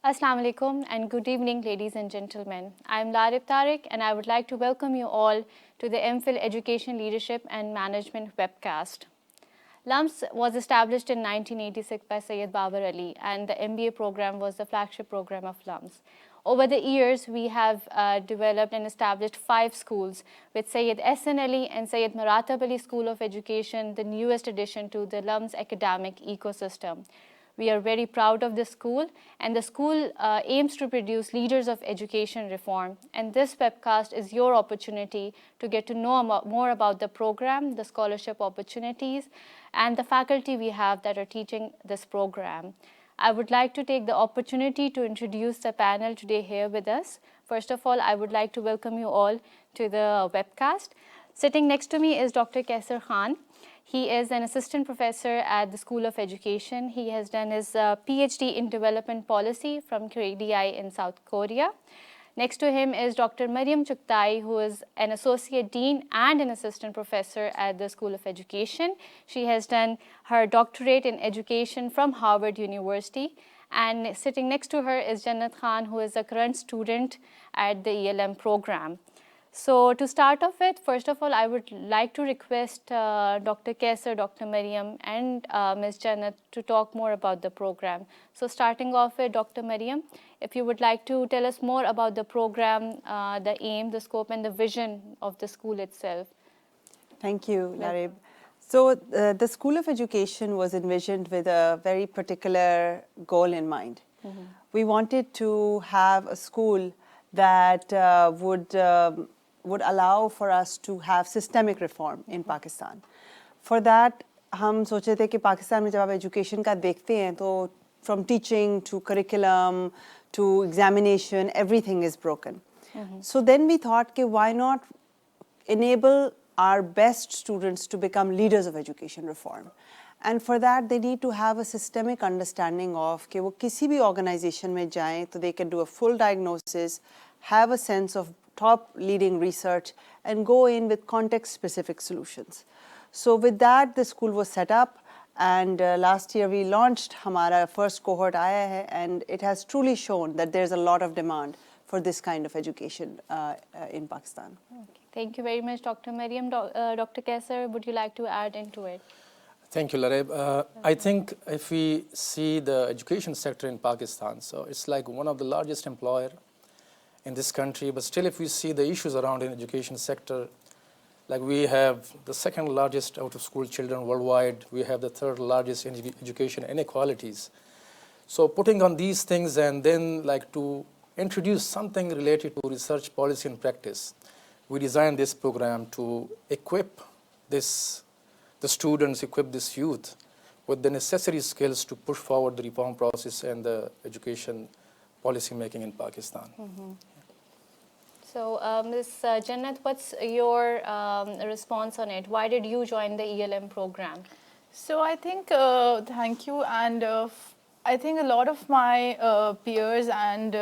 Assalamu alaikum and good evening, ladies and gentlemen. I am Larib Tariq and I would like to welcome you all to the MPhil Education Leadership and Management Webcast. LUMS was established in 1986 by Sayyid Babar Ali, and the MBA program was the flagship program of LUMS. Over the years, we have developed and established 5 schools with Sayyid S.N. Ali and Sayyid Maratab Ali School of Education, the newest addition to the LUMS academic ecosystem. We are very proud of this school, and the school aims to produce leaders of education reform. And this webcast is your opportunity to get to know more about the program, the scholarship opportunities, and the faculty we have that are teaching this program. I would like to take the opportunity to introduce the panel today here with us. First of all, I would like to welcome you all to the webcast. Sitting next to me is Dr. Kaisar Khan. He is an assistant professor at the School of Education. He has done his PhD in development policy from KDI in South Korea. Next to him is Dr. Mariam Chuktai, who is an associate dean and an assistant professor at the School of Education. She has done her doctorate in education from Harvard University. And sitting next to her is Jannat Khan, who is a current student at the ELM program. So to start off with, first of all, I would like to request Dr. Kaisar, Dr. Mariam, and Ms. Jannat to talk more about the program. So starting off with Dr. Mariam, if you would like to tell us more about the program, the aim, the scope, and the vision of the school itself. Thank you, Larib. So the School of Education was envisioned with a very particular goal in mind. We wanted to have a school that would allow for us to have systemic reform in Pakistan. For that, हम सोचे थे कि पाकिस्तान में जब आप education का देखते हैं तो from teaching to curriculum to examination, everything is broken. So then we thought, कि why not enable our best students to become leaders of education reform? And for that, they need to have a systemic understanding of कि वो किसी भी organization में जाएं तो they can do a full diagnosis, have a sense of top leading research, and go in with context-specific solutions. So with that, the school was set up, and last year we launched हमारा first cohort आया है, and it has truly shown that there's a lot of demand for this kind of education in Pakistan. Okay. Thank you very much, Dr. Mariam. Dr. Kaisar, would you like to add into it? Thank you, Larib. I think if we see the education sector in Pakistan, so it's like one of the largest employer in this country, but still if we see the issues around in education sector, like we have the second largest out of school children worldwide, we have the third largest in education inequalities. So putting on these things and then like to introduce something related to research policy and practice, we designed this program to equip the students, equip this youth with the necessary skills to push forward the reform process and the education policy making in Pakistan. So, Ms. Jannat, what's your response on it? Why did you join the ELM program? So I think, thank you, and I think a lot of my peers and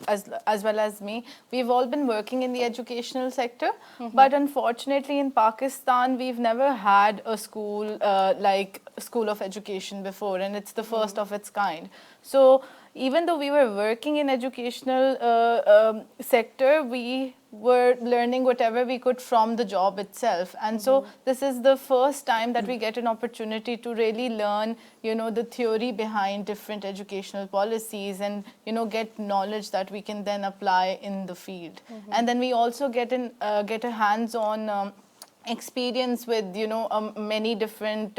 as well as me, we've all been working in the educational sector, but unfortunately in Pakistan, we've never had a school like School of Education before, and it's the first of its kind. So even though we were working in educational sector, we were learning whatever we could from the job itself. And so this is the first time that we get an opportunity to really learn, you know, the theory behind different educational policies and, you know, get knowledge that we can then apply in the field. And then we also get a hands-on experience with, you know, many different,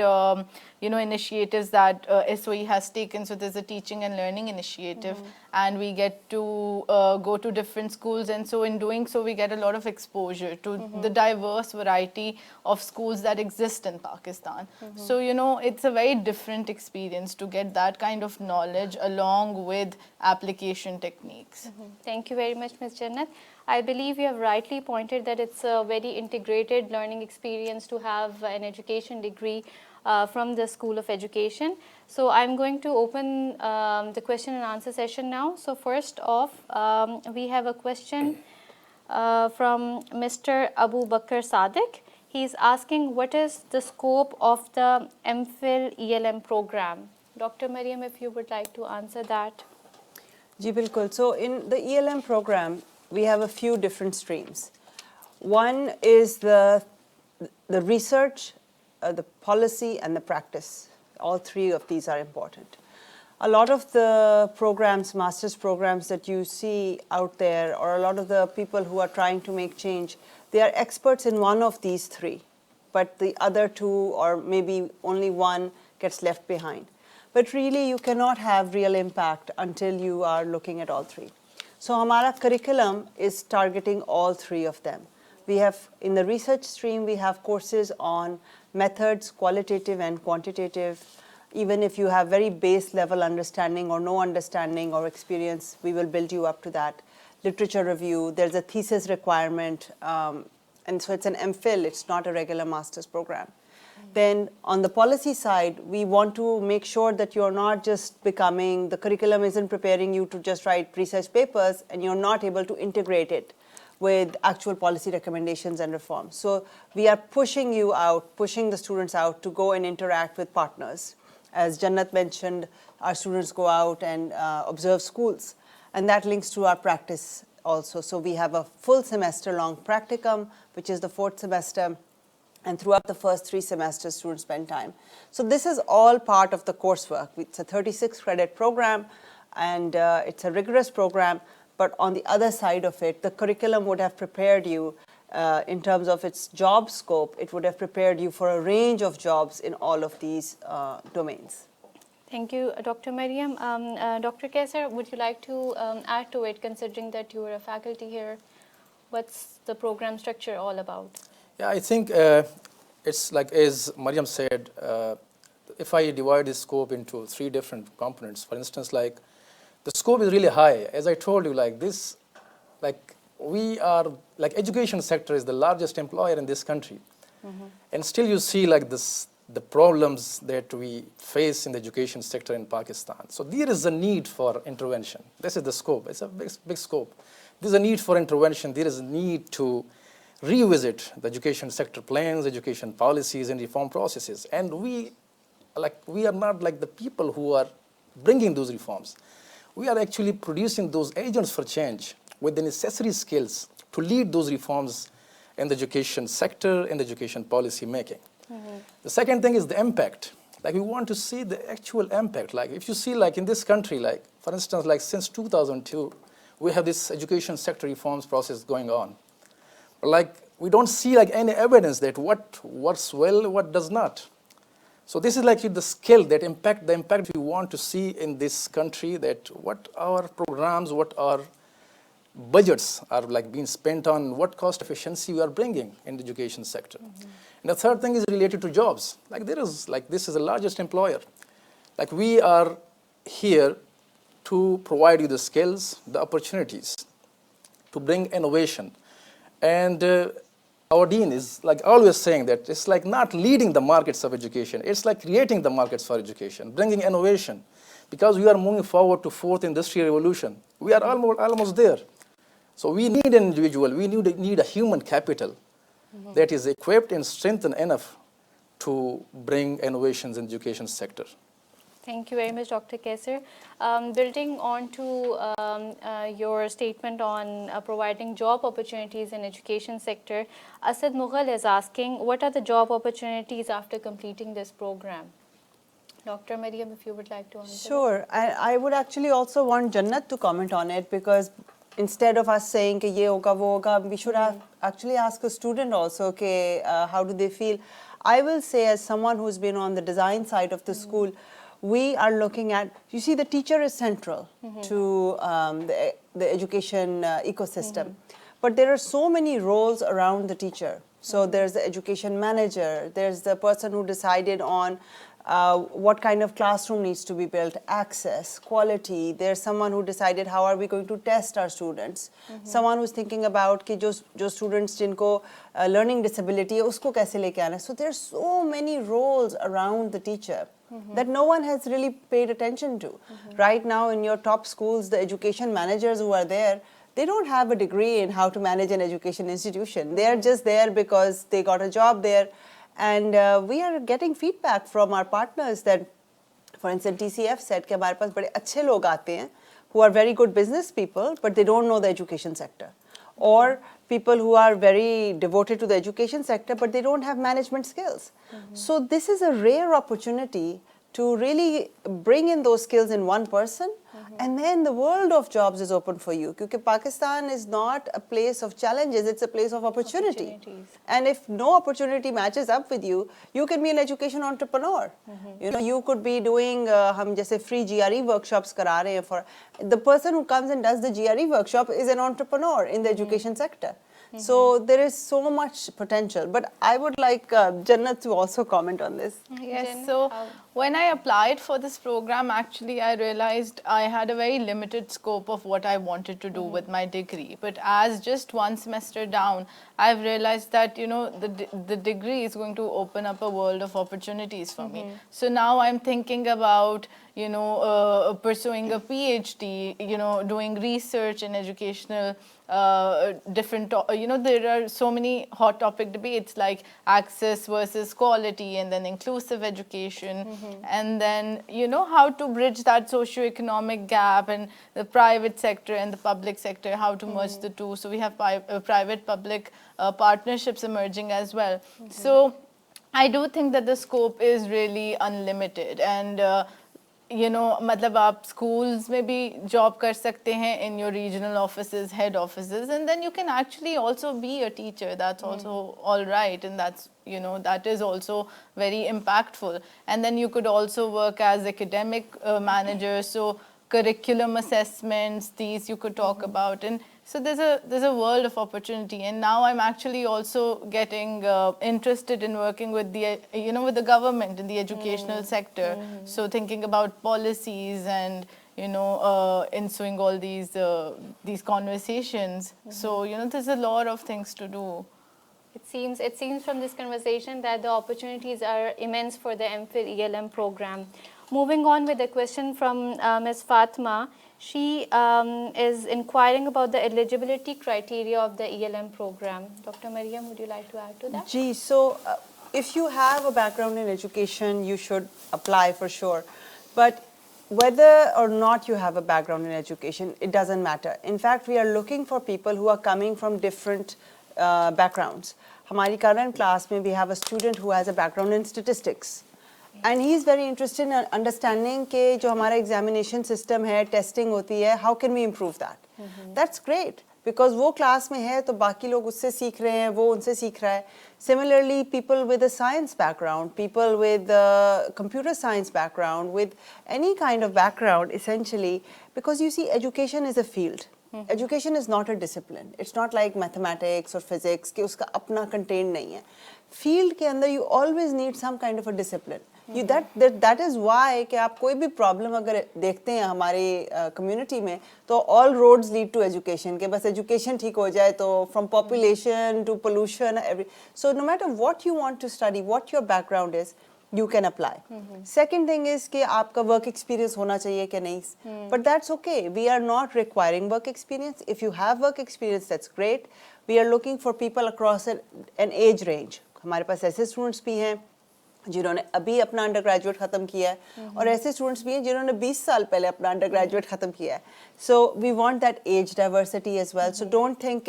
you know, initiatives that SOE has taken. So there's a teaching and learning initiative, and we get to go to different schools. And so in doing so, we get a lot of exposure to the diverse variety of schools that exist in Pakistan. So, you know, it's a very different experience to get that kind of knowledge along with application techniques. Thank you very much, Ms. Jannat. I believe you have rightly pointed that it's a very integrated learning experience to have an education degree from the School of Education. So I'm going to open the question and answer session now. So first off, we have a question from Mr. Abu Bakr Sadiq. He's asking, what is the scope of the MPhil ELM program? Dr. Mariam, if you would like to answer that. जी बिल्कुल. So in the ELM program, we have a few different streams. One is the research, the policy, and the practice. All three of these are important. A lot of the programs, master's programs that you see out there, or a lot of the people who are trying to make change, they are experts in one of these three, but the other two, or maybe only one, gets left behind. But really, you cannot have real impact until you are looking at all three. So our curriculum is targeting all three of them. We have, in the research stream, we have courses on methods, qualitative and quantitative. Even if you have very base level understanding or no understanding or experience, we will build you up to that. Literature review, there's a thesis requirement, and so it's an MPhil, it's not a regular master's program. Then on the policy side, we want to make sure that you're not just becoming, the curriculum isn't preparing you to just write research papers and you're not able to integrate it with actual policy recommendations and reforms. So we are pushing you out, pushing the students out to go and interact with partners. As Jannat mentioned, our students go out and observe schools, and that links to our practice also. So we have a full semester long practicum, which is the 4th semester, and throughout the first 3 semesters, students spend time. So this is all part of the coursework. It's a 36 credit program, and it's a rigorous program, but on the other side of it, the curriculum would have prepared you in terms of its job scope. It would have prepared you for a range of jobs in all of these domains. Thank you, Dr. Mariam. Dr. Kaisar, would you like to add to it, considering that you are a faculty here? What's the program structure all about? Yeah, I think it's like, as Mariam said, if I divide the scope into 3 different components, for instance, like the scope is really high. As I told you, like this, like we are, like education sector is the largest employer in this country. And still you see like this, the problems that we face in the education sector in Pakistan. So there is a need for intervention. This is the scope. It's a big scope. There's a need for intervention. There is a need to revisit the education sector plans, education policies, and reform processes. And we are not like the people who are bringing those reforms. We are actually producing those agents for change with the necessary skills to lead those reforms in the education sector and education policy making. The second thing is the impact. Like we want to see the actual impact. Like if you see like in this country, like for instance, like since 2002, we have this education sector reforms process going on. But like we don't see like any evidence that what works well, what does not. So this is like the skill, that impact, the impact we want to see in this country, that what our programs, what our budgets are like being spent on, what cost efficiency we are bringing in the education sector. And the third thing is related to jobs. Like there is, like this is the largest employer. Like we are here to provide you the skills, the opportunities, to bring innovation. And our dean is like always saying that it's like not leading the markets of education, it's like creating the markets for education, bringing innovation, because we are moving forward to 4th industrial revolution. We are almost there. So we need an individual, we need a human capital that is equipped and strengthened enough to bring innovations in the education sector. Thank you very much, Dr. Kaisar. Building on to your statement on providing job opportunities in education sector, Asad Mughal is asking, what are the job opportunities after completing this program? Dr. Mariam, if you would like to answer. Sure. I would actually also want Jannat to comment on it, because instead of us saying कि ये होगा वो होगा, we should have actually ask a student also कि how do they feel. I will say, as someone who's been on the design side of the school, we are looking at, you see, the teacher is central to the education ecosystem. But there are so many roles around the teacher. So there's the education manager, there's the person who decided on what kind of classroom needs to be built, access, quality. There's someone who decided how are we going to test our students. Someone who's thinking about कि जो students जिनको learning disability है उसको कैसे लेके आना. So there's so many roles around the teacher that no one has really paid attention to. Right now in your top schools, the education managers who are there, they don't have a degree in how to manage an education institution. They are just there because they got a job there. And we are getting feedback from our partners that, for instance, TCF said कि हमारे पास बड़े अच्छे लोग आते हैं, who are very good business people, but they don't know the education sector. Or people who are very devoted to the education sector, but they don't have management skills. So this is a rare opportunity to really bring in those skills in one person, and then the world of jobs is open for you. Because Pakistan is not a place of challenges, it's a place of opportunity. And if no opportunity matches up with you, you can be an education entrepreneur. You know, you could be doing, hum jaise free GRE workshops kara rahe hain for, the person who comes and does the GRE workshop is an entrepreneur in the education sector. So there is so much potential. But I would like Jannat to also comment on this. Yes, so when I applied for this program, actually I realized I had a very limited scope of what I wanted to do with my degree. But as just one semester down, I've realized that, you know, the degree is going to open up a world of opportunities for me. So now I'm thinking about, you know, pursuing a PhD, you know, doing research in educational different, you know, there are so many hot topic debates like access versus quality, and then inclusive education, and then, you know, how to bridge that socio-economic gap, and the private sector and the public sector, how to merge the two. So we have private-public partnerships emerging as well. So I do think that the scope is really unlimited, and you know, मतलब आप schools में भी job कर सकते हैं in your regional offices, head offices, and then you can actually also be a teacher. That's also all right, and that's, you know, that is also very impactful. And then you could also work as academic manager, so curriculum assessments, these you could talk about, and so there's a world of opportunity. And now I'm actually also getting interested in working with the, you know, with the government in the educational sector. So thinking about policies and, you know, ensuing all these conversations. So, you know, there's a lot of things to do. It seems from this conversation that the opportunities are immense for the MPhil ELM program. Moving on with a question from Ms. Fatma. She is inquiring about the eligibility criteria of the ELM program. Dr. Mariam, would you like to add to that? Gee, so if you have a background in education, you should apply for sure. But whether or not you have a background in education, it doesn't matter. In fact, we are looking for people who are coming from different backgrounds. Hamari current class mein we have a student who has a background in statistics. And he is very interested in understanding कि जो हमारा examination system है, testing होती है, how can we improve that? That's great, because वो class में है तो बाकी लोग उससे सीख रहे हैं, वो उनसे सीख रहा है. Similarly, people with a science background, people with a computer science background, with any kind of background essentially, because you see education is a field. Education is not a discipline. It's not like mathematics or physics कि उसका अपना contained नहीं है. Field के अंदर you always need some kind of a discipline. That is why कि आप कोई भी problem अगर देखते हैं हमारे community में तो all roads lead to education कि बस education ठीक हो जाए तो from population to pollution so no matter what you want to study, what your background is, you can apply. Second thing is कि आपका work experience होना चाहिए कि नहीं. But that's okay. We are not requiring work experience. If you have work experience, that's great. We are looking for people across an age range. हमारे पास ऐसे students भी हैं जिन्होंने अभी अपना undergraduate ख़त्म किया है और ऐसे students भी हैं जिन्होंने 20 साल पहले अपना undergraduate ख़त्म किया है. So we want that age diversity as well. So don't think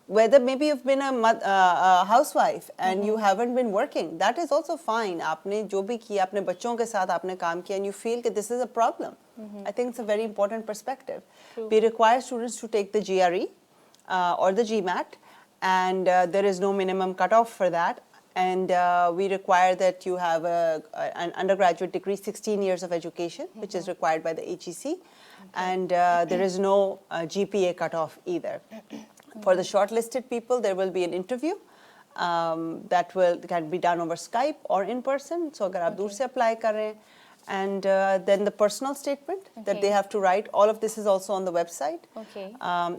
whether maybe you've been a housewife and you haven't been working, that is also fine. आपने जो भी किया अपने बच्चों के साथ आपने काम किया and you feel that this is a problem. I think it's a very important perspective. We require students to take the GRE or the GMAT, and there is no minimum cutoff for that. And we require that you have an undergraduate degree, 16 years of education, which is required by the HEC. And there is no GPA cutoff either. For the shortlisted people, there will be an interview that can be done over Skype or in person. So अगर आप दूर से apply कर रहे हैं, and then the personal statement that they have to write. All of this is also on the website.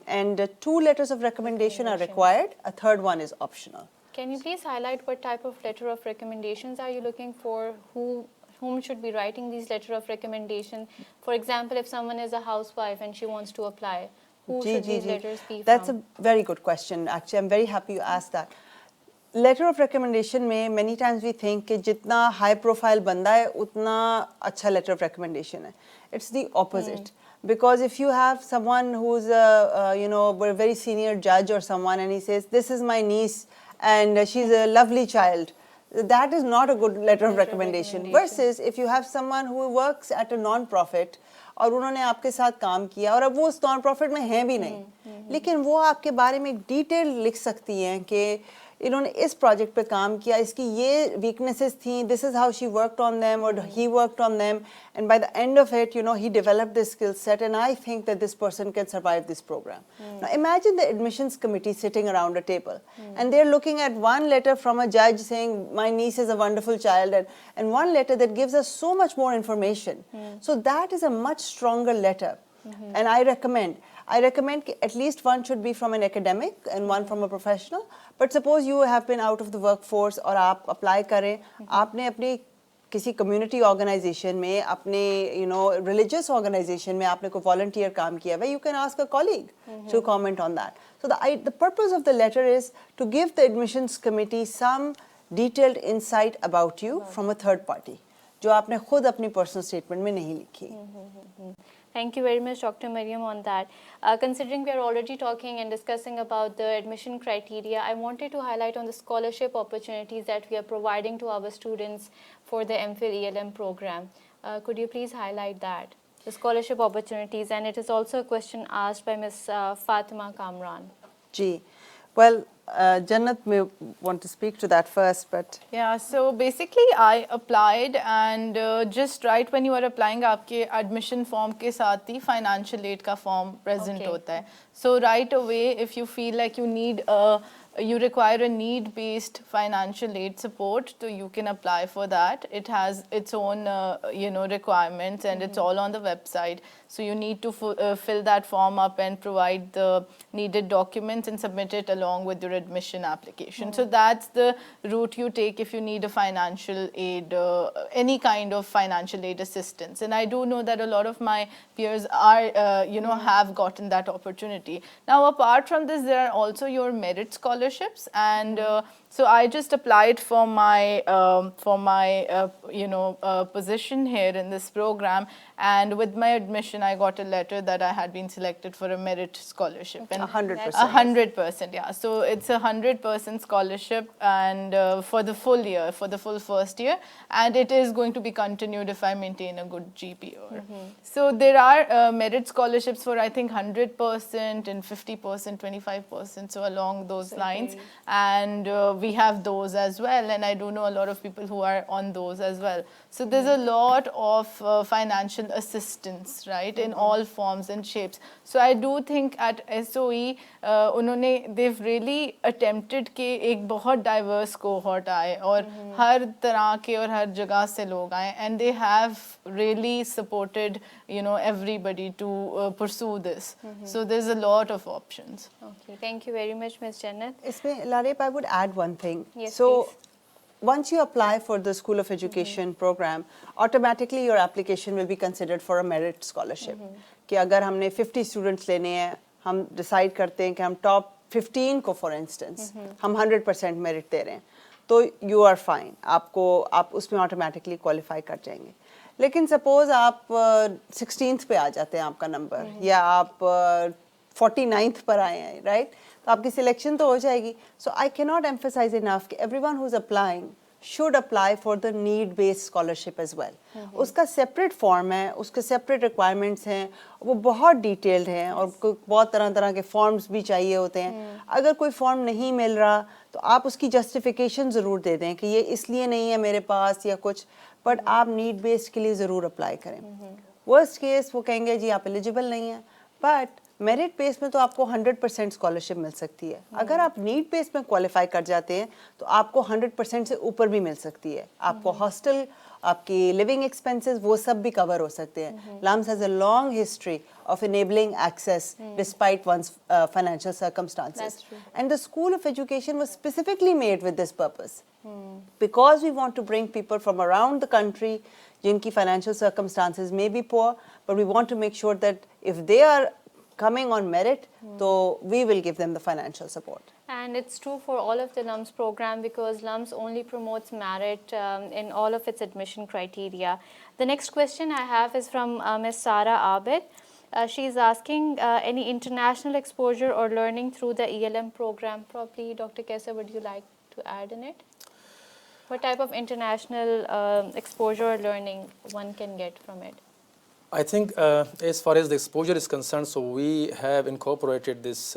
And 2 letters of recommendation are required. A third one is optional. Can you please highlight what type of letter of recommendations are you looking for? Whom should be writing these letter of recommendation? For example, if someone is a housewife and she wants to apply, who should these letters be from? That's a very good question. Actually, I'm very happy you asked that. Letter of recommendation में many times we think कि जितना high profile बंदा है उतना अच्छा letter of recommendation है. It's the opposite. Because if you have someone who's a very senior judge or someone, and he says, this is my niece and she's a lovely child, that is not a good letter of recommendation. Versus if you have someone who works at a non-profit और उन्होंने आपके साथ काम किया और अब वो उस non-profit में हैं भी नहीं, लेकिन वो आपके बारे में एक डिटेल लिख सकती हैं कि इन्होंने इस प्रोजेक्ट पे काम किया, इसकी ये weaknesses थी, this is how she worked on them or he worked on them, and by the end of it, he developed this skill set, and I think that this person can survive this program. Now imagine the admissions committee sitting around a table, and they're looking at one letter from a judge saying, my niece is a wonderful child, and one letter that gives us so much more information. So that is a much stronger letter, and I recommend at least one should be from an academic and one from a professional. But suppose you have been out of the workforce और आप apply करें, आपने अपनी किसी community organization में, अपने religious organization में आपने कोई volunteer काम किया है, you can ask a colleague to comment on that. So the purpose of the letter is to give the admissions committee some detailed insight about you from a third party, जो आपने खुद अपनी personal statement में नहीं लिखी. Thank you very much, Dr. Mariam, on that. Considering we are already talking and discussing about the admission criteria, I wanted to highlight on the scholarship opportunities that we are providing to our students for the MPhil ELM program. Could you please highlight that, the scholarship opportunities? And it is also a question asked by Ms. Fatima Kamran. Ji. Well, Jannat may want to speak to that first, but... Yeah, so basically I applied, and just right when you are applying, आपके admission form के साथ ही financial aid का form present होता है. So right away, if you feel like you require a need-based financial aid support, so you can apply for that. It has its own, requirements, and it's all on the website. So you need to fill that form up and provide the needed documents and submit it along with your admission application. So that's the route you take if you need a financial aid, any kind of financial aid assistance. And I do know that a lot of my peers are, have gotten that opportunity. Now, apart from this, there are also your merit scholarships, and so I just applied for my position here in this program, and with my admission, I got a letter that I had been selected for a merit scholarship. And 100%. 100%, yeah. So it's 100% scholarship, and for the full year, for the full first year, and it is going to be continued if I maintain a good GPA. So there are merit scholarships for, I think, 100% and 50%, 25%, so along those lines, and we have those as well, and I do know a lot of people who are on those as well. So there's a lot of financial assistance, right, in all forms and shapes. So I do think at SOE, they've really attempted कि एक बहुत diverse cohort आए और हर तरह के और हर जगह से लोग आए, and they have really supported, everybody to pursue this. So there's a lot of options. Okay, thank you very much, Ms. Jannat. Isme, Larip, I would add one thing. Yes, so, please. Once you apply for the School of Education program, automatically your application will be considered for a merit scholarship. कि अगर हमने 50 students लेने हैं, हम decide करते हैं कि हम top 15 को, for instance, हम 100% merit दे रहे हैं, तो you are fine. आप उसमें automatically qualify कर जाएंगे. लेकिन suppose आप 16th पे आ जाते हैं आपका number, या आप 49th पर आए हैं, right? तो आपकी selection तो हो जाएगी. So I cannot emphasize enough कि everyone who's applying should apply for the need-based scholarship as well. उसका separate form है, उसके separate requirements हैं, वो बहुत detailed हैं और बहुत तरह के forms भी चाहिए होते हैं. अगर कोई form नहीं मिल रहा, तो आप उसकी justification ज़रूर दे दें कि ये इसलिए नहीं है मेरे पास या कुछ, but आप need-based के लिए ज़रूर apply करें. Worst case वो कहेंगे जी आप eligible नहीं हैं, but मेरिट बेस में तो आपको 100% स्कॉलरशिप मिल सकती है. अगर आप नीड बेस में क्वालिफाई कर जाते हैं तो आपको 100% से ऊपर भी मिल सकती है. आपको हॉस्टल, आपकी लिविंग एक्सपेंसेस, वो सब भी कवर हो सकते हैं. LUMS has a long history of enabling access despite one's financial circumstances. That's true. And the School of Education was specifically made with this purpose. Because we want to bring people from around the country जिनकी financial circumstances may be poor, but we want to make sure that if they are coming on merit, so we will give them the financial support. And it's true for all of the LUMS program because LUMS only promotes merit in all of its admission criteria. The next question I have is from Ms. Sara Abid. She's asking any international exposure or learning through the ELM program. Probably, Dr. Kesa, would you like to add in it? What type of international exposure or learning one can get from it? I think as far as the exposure is concerned, so we have incorporated this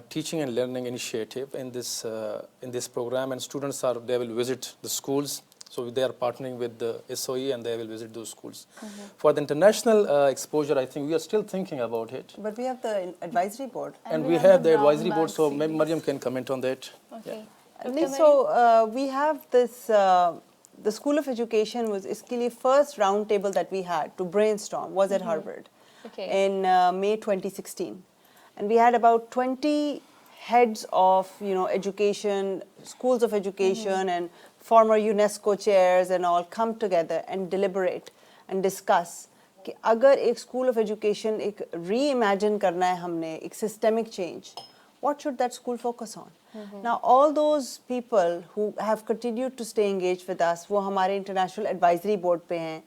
teaching and learning initiative in this program, and students they will visit the schools. So they are partnering with the SOE and they will visit those schools. For the international exposure, I think we are still thinking about it. But we have the advisory board. And we have the advisory brown board, so bag maybe Mariam can comment on that. Okay. So we have this, the School of Education was iske liye first round table that we had to brainstorm was at Harvard in May 2016. And we had about 20 heads of, education, schools of education and former UNESCO chairs and all come together and deliberate and discuss कि अगर एक school of education एक reimagine करना है हमने एक systemic change, what should that school focus on? Now all those people who have continued to stay engaged with us, वो हमारे international advisory board पे हैं,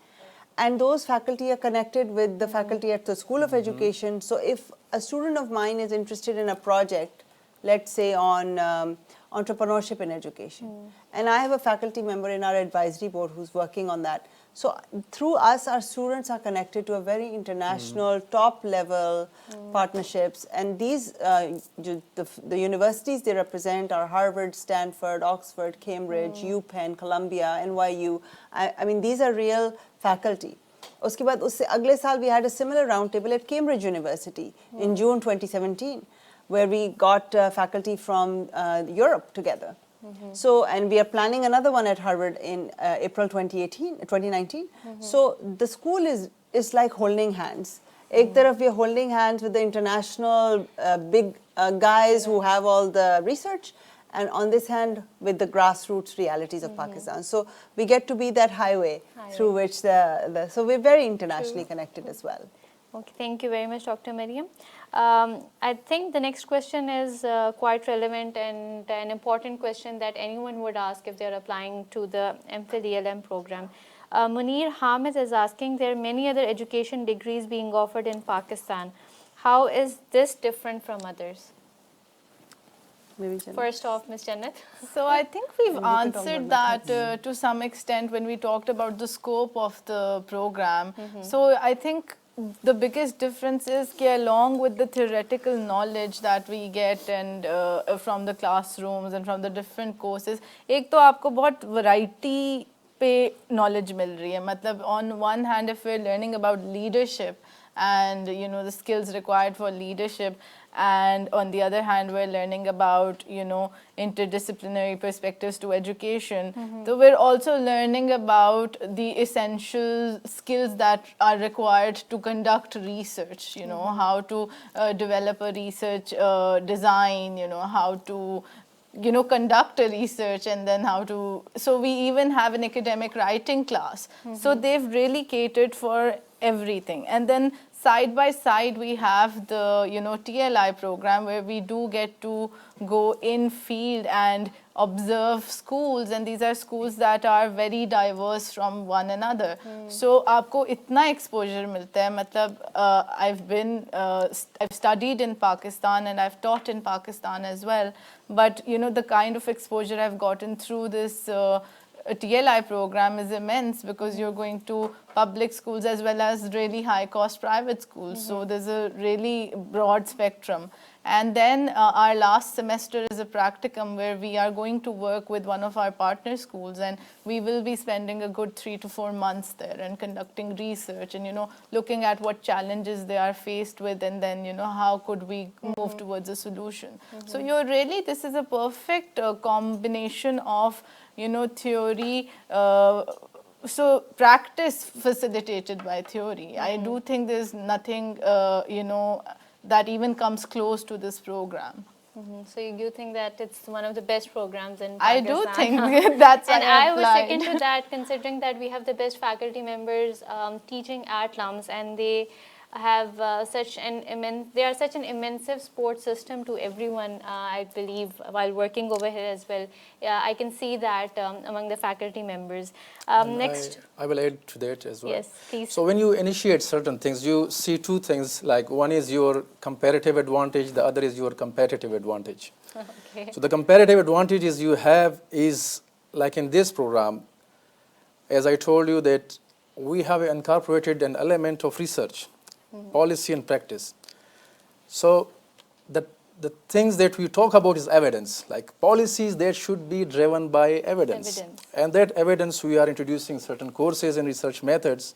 and those faculty are connected with the faculty at the School of Education. So if a student of mine is interested in a project, let's say on entrepreneurship in education, and I have a faculty member in our advisory board who's working on that. So through us, our students are connected to a very international, top level partnerships, and these, the universities they represent are Harvard, Stanford, Oxford, Cambridge, UPenn, Columbia, NYU. I mean, these are real faculty. उसके बाद उससे अगले साल we had a similar roundtable at Cambridge University in June 2017, where we got faculty from Europe together. So, and we are planning another one at Harvard in April 2019. So the school is like holding hands. एक तरफ we are holding hands with the international big guys who have all the research, and on this hand with the grassroots realities of Pakistan. So we get to be that highway through which so we're very internationally connected as well. Okay, thank you very much, Dr. Mariam. I think the next question is quite relevant and an important question that anyone would ask if they're applying to the MPhil ELM program. Munir Hamid is asking, there are many other education degrees being offered in Pakistan. How is this different from others? Maybe Jannat. First off, Ms. Jannat. So I think we've And we can talk answered about that to some extent when we talked about the scope of the program. So I think the biggest difference is that along with the theoretical knowledge that we get and from the classrooms and from the different courses, एक तो आपको बहुत variety पे knowledge मिल रही है. मतलब on one hand, if we're learning about leadership and the skills required for leadership, and on the other hand we're learning about interdisciplinary perspectives to education, so we're also learning about the essential skills that are required to conduct research, how to develop a research design, how to conduct a research, and then how to, so we even have an academic writing class. So they've really catered for everything. And then side by side we have the TLI program, where we do get to go in field and observe schools, and these are schools that are very diverse from one another. So आपको इतना exposure मिलता है. मतलब I've studied in Pakistan and I've taught in Pakistan as well, but the kind of exposure I've gotten through this TLI program is immense, because you're going to public schools as well as really high cost private schools. So there's a really broad spectrum. And then our last semester is a practicum, where we are going to work with one of our partner schools, and we will be spending a good 3 to 4 months there and conducting research and looking at what challenges they are faced with, and then how could we move towards a solution. So this is a perfect combination of theory, so practice facilitated by theory. I do think there's nothing that even comes close to this program. So you do think that it's one of the best programs in I Pakistan? do think that's why And I was applied. second to that, considering that we have the best faculty members teaching at LUMS, and they have they are such an immense support system to everyone, I believe, while working over here as well. I can see that among the faculty members. And Next. I will add to that as well. Yes, please. So when you initiate certain things, you see two things, like one is your comparative advantage, the other is your competitive advantage. Okay. So the comparative advantages you have is, like in this program, as I told you, that we have incorporated an element of research, policy and practice. So the things that we talk about is evidence, like policies that should be driven by evidence. And that evidence, we are introducing certain courses and research methods.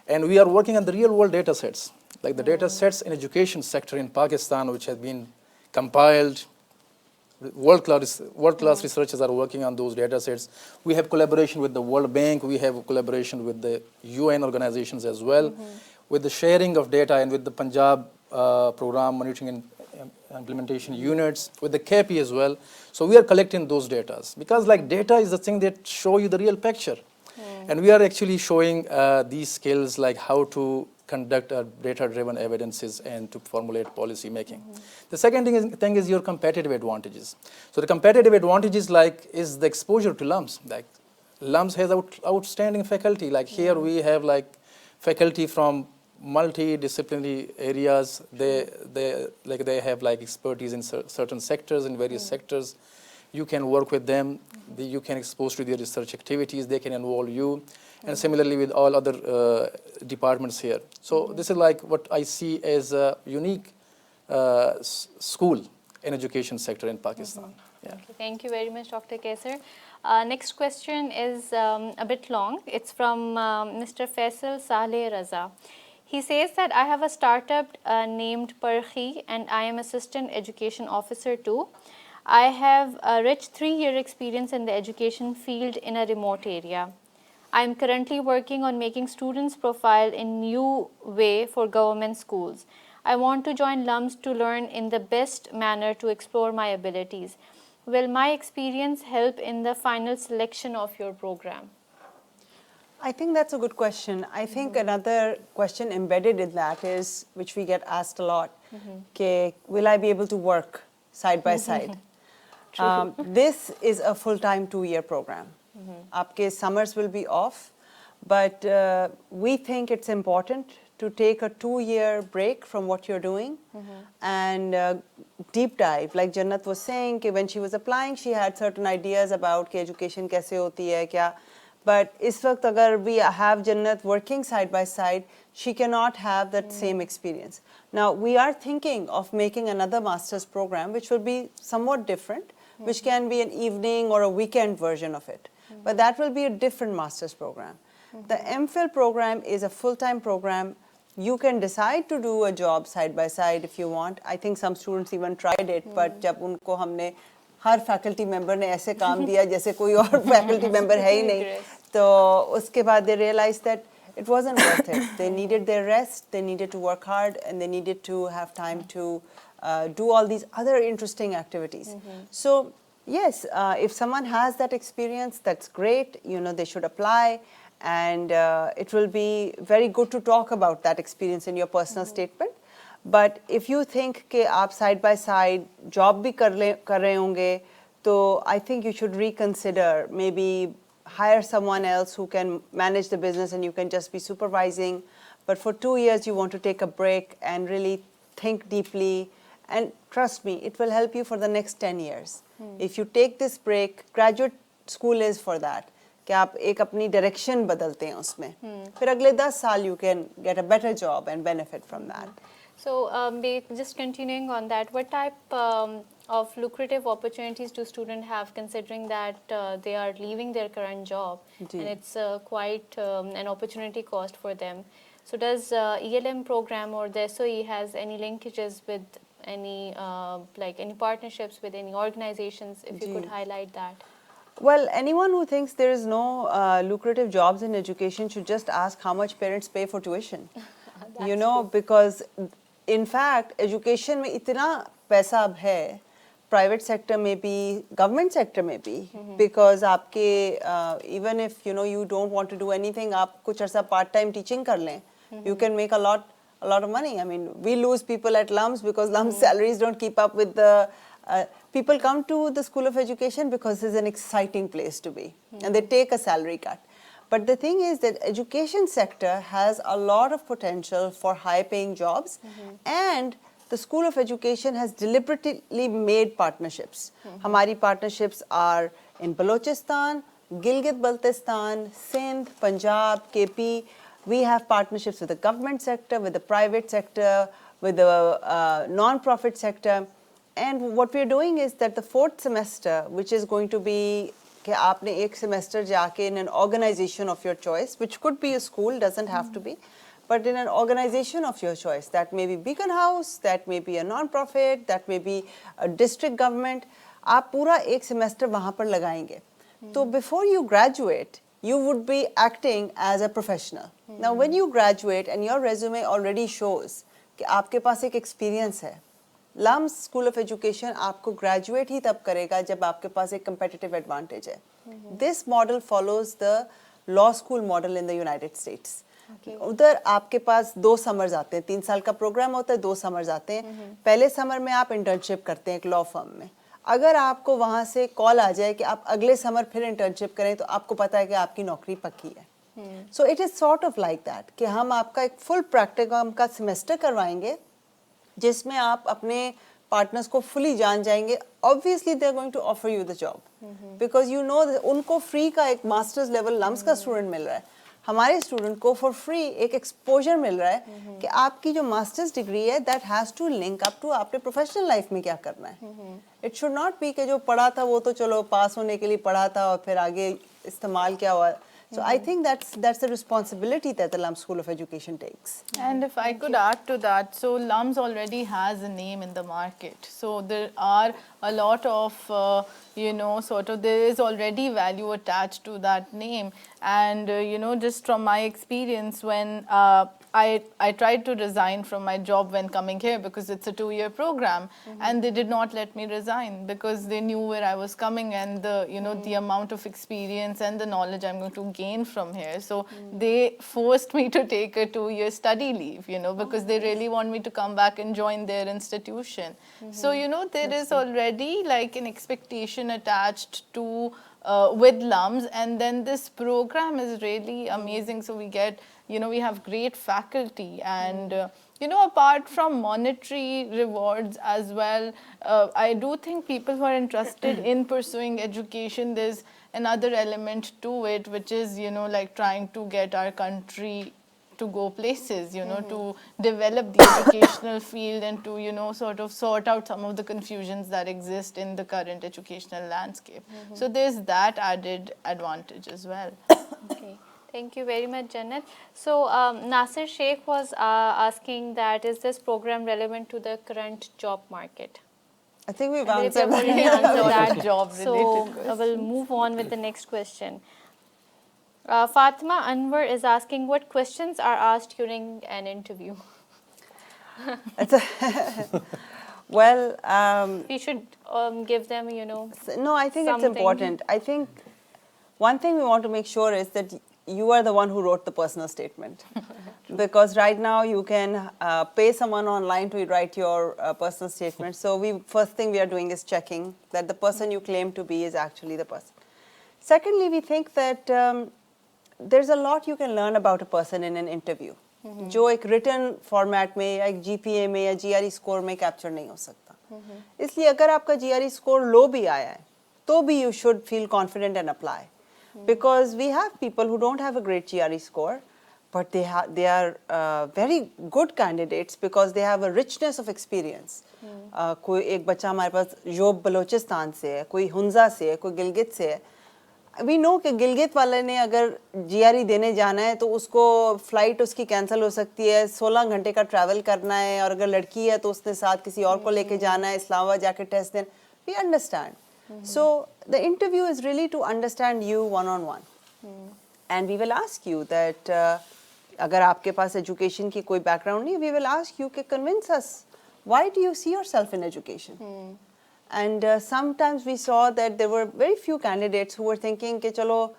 And we are working on the real world data sets, like the data sets in education sector in Pakistan, which have been compiled. World-class researchers are working on those data sets. We have collaboration with the World Bank. We have collaboration with the UN organizations as well, with the sharing of data, and with the Punjab program monitoring and implementation units, with the KP as well. So we are collecting those data, because like data is the thing that show you the real picture. And we are actually showing these skills, like how to conduct data-driven evidences and to formulate policy making. The second thing is your competitive advantages. So the competitive advantages is the exposure to LUMS. Like LUMS has outstanding faculty. Like here we have like faculty from multidisciplinary areas. They have like expertise in certain sectors, in various sectors. You can work with them. You can expose to their research activities. They can involve you. And similarly with all other departments here. So this is like what I see as a unique school in education sector in Pakistan. Yeah. Okay, thank you very much, Dr. Kaisar. Next question is a bit long. It's from Mr. Faisal Saleh Raza. He says that I have a startup named Parkhi, and I am assistant education officer too. I have a rich 3-year experience in the education field in a remote area. I am currently working on making students' profile in new way for government schools. I want to join LUMS to learn in the best manner to explore my abilities. Will my experience help in the final selection of your program? I think that's a good question. I think another question embedded in that is, which we get asked a lot, will I be able to work side by side? This is a full-time 2-year program. Aapke summers will be off, but we think it's important to take a 2-year break from what you're doing and deep dive. Like Jannat was saying, when she was applying, she had certain ideas about education kaise hoti hai, kya. But is waqt agar we have Jannat working side by side, she cannot have that same experience. Now, we are thinking of making another master's program, which will be somewhat different, which can be an evening or a weekend version of it. But that will be a different master's program. The MPhil program is a full-time program. You can decide to do a job side by side if you want. I think some students even tried it, but जब उनको हमने हर faculty member ने ऐसे काम दिया जैसे कोई और faculty member है ही नहीं, तो उसके बाद they realized that it wasn't worth it. They needed their rest, they needed to work hard, and they needed to have time to do all these other interesting activities. So yes, if someone has that experience, that's great. You know, they should apply, and it will be very good to talk about that experience in your personal statement. But if you think कि आप side by side job भी कर रहे होंगे, तो I think you should reconsider, maybe hire someone else who can manage the business and you can just be supervising. But for 2 years, you want to take a break and really think deeply. And trust me, it will help you for the next 10 years. If you take this break, graduate school is for that. कि आप एक अपनी direction बदलते हैं उसमें. फिर अगले 10 साल you can get a better job and benefit from that. So, just continuing on that, what type of lucrative opportunities do students have, considering that they are leaving their current job and it's quite an opportunity cost for them? So, does ELM program or the SOE has any linkages with any any partnerships with any organizations? If you could highlight that. Well, anyone who thinks there is no lucrative jobs in education should just ask how much parents pay for tuition. You know, because in fact, education में इतना पैसा अब है, private sector में भी, government sector में भी, because आपके even if you know you don't want to do anything, आप कुछ अर्सा part time teaching कर लें, you can make a lot a lot of money. I mean, we lose people at LUMS because LUMS salaries don't keep up with the. People come to the School of Education because it's an exciting place to be, and they take a salary cut. But the thing is that education sector has a lot of potential for high-paying jobs, and the School of Education has deliberately made partnerships. Hamari partnerships are in Balochistan, Gilgit-Baltistan, Sindh, Punjab, KP. We have partnerships with the government sector, with the private sector, with the non-profit sector. And what we're doing is that the 4th semester, which is going to be कि आपने एक semester जाके in an organization of your choice, which could be a school, doesn't have to be, but in an organization of your choice. That may be Beacon House, that may be a non-profit, that may be a district government. आप पूरा एक semester वहाँ पर लगाएंगे. So before you graduate, you would be acting as a professional. Now when you graduate and your resume already shows कि आपके पास एक experience है, LUMS School of Education आपको graduate ही तब करेगा जब आपके पास एक competitive advantage है. This model follows the law school model in the United States. उधर आपके पास 2 summers आते हैं, 3 साल का program होता है, 2 summers आते हैं. पहले summer में आप internship करते हैं एक law firm में. अगर आपको वहाँ से call आ जाए कि आप अगले summer फिर internship करें तो आपको पता है कि आपकी नौकरी पक्की है. So it is sort of like that कि हम आपका एक full practicum का semester करवाएंगे जिसमें आप अपने partners को fully जान जाएंगे. Obviously they are going to offer you the job because you know that उनको free का एक master's level LUMS का student मिल रहा है. हमारे student को for free एक exposure मिल रहा है कि आपकी जो master's degree है that has to link up to आपने professional life में क्या करना है. It should not be कि जो पढ़ा था वो तो चलो पास होने के लिए पढ़ा था और फिर आगे इस्तेमाल क्या हुआ. So I think that's the responsibility that the LUMS School of Education takes. And if I could add to that, so LUMS already has a name in the market. So there are a lot of, there is already value attached to that name. And, just from my experience when I tried to resign from my job when coming here because it's a 2-year program, and they did not let me resign because they knew where I was coming and the amount of experience and the knowledge I'm going to gain from here. So they forced me to take a 2-year study leave, because they really want me to come back and join their institution. So, there is already like an expectation attached to with LUMS, and then this program is really amazing. So we get, we have great faculty, and apart from monetary rewards as well, I do think people who are interested in pursuing education, there's another element to it, which is, like trying to get our country to go places, to develop the educational field and to, sort of sort out some of the confusions that exist in the current educational landscape. So there's that added advantage as well. Okay. Thank you very much, Jannat. So Nasir Sheikh was asking that is this program relevant to the current job market? I think we've I believe answered you've already answered that. Job-related So question. we'll move on with the next question. Fatima Anwar is asking what questions are asked during an interview. Well, We should give them, no, I think it's something. important. I think one thing we want to make sure is that you are the one who wrote the personal statement. Because right now you can pay someone online to write your personal statement. So first thing we are doing is checking that the person you claim to be is actually the person. Secondly, we think that there's a lot you can learn about a person in an interview. जो एक written format में या एक GPA में या GRE score में capture नहीं हो सकता. इसलिए अगर आपका GRE score low भी आया है, तो भी you should feel confident and apply. Because we have people who don't have a great GRE score, but they are very good candidates because they have a richness of experience. कोई एक बच्चा हमारे पास जोब बलोचिस्तान से है, कोई हुंजा से है, कोई गिलगित से है. We know कि गिलगित वाले ने अगर GRE देने जाना है तो उसको फ्लाइट उसकी कैंसिल हो सकती है, 16 घंटे का ट्रैवल करना है, और अगर लड़की है तो उसने साथ किसी और को लेके जाना है, इस्लामाबाद जाके टेस्ट देना. We understand. So the interview is really to understand you one-on-one. And we will ask you that अगर आपके पास education की कोई background नहीं, we will ask you कि convince us, why do you see yourself in education? And sometimes we saw that there were very few candidates who were thinking कि चलो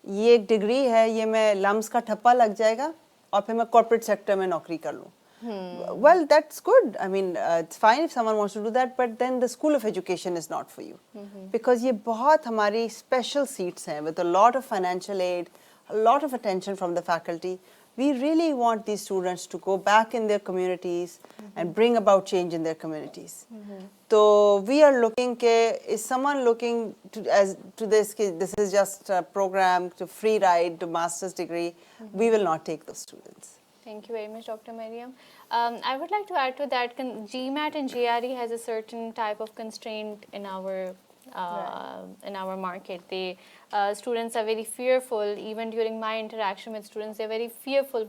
ये एक degree है, ये मैं LUMS का ठप्पा लग जाएगा और फिर मैं corporate sector में नौकरी कर लूँ. Well, that's good. I mean, it's fine if someone wants to do that, but then the School of Education is not for you. Because ये बहुत हमारी special seats हैं with a lot of financial aid, a lot of attention from the faculty. We really want these students to go back in their communities and bring about change in their communities. So we are looking, is someone looking to this is just a program to free ride to master's degree, we will not take those students. Thank you very much, Dr. Mariam. I would like to add to that, GMAT and GRE has a certain type of constraint in our market. Students are very fearful. Even during my interaction with students, they're very fearful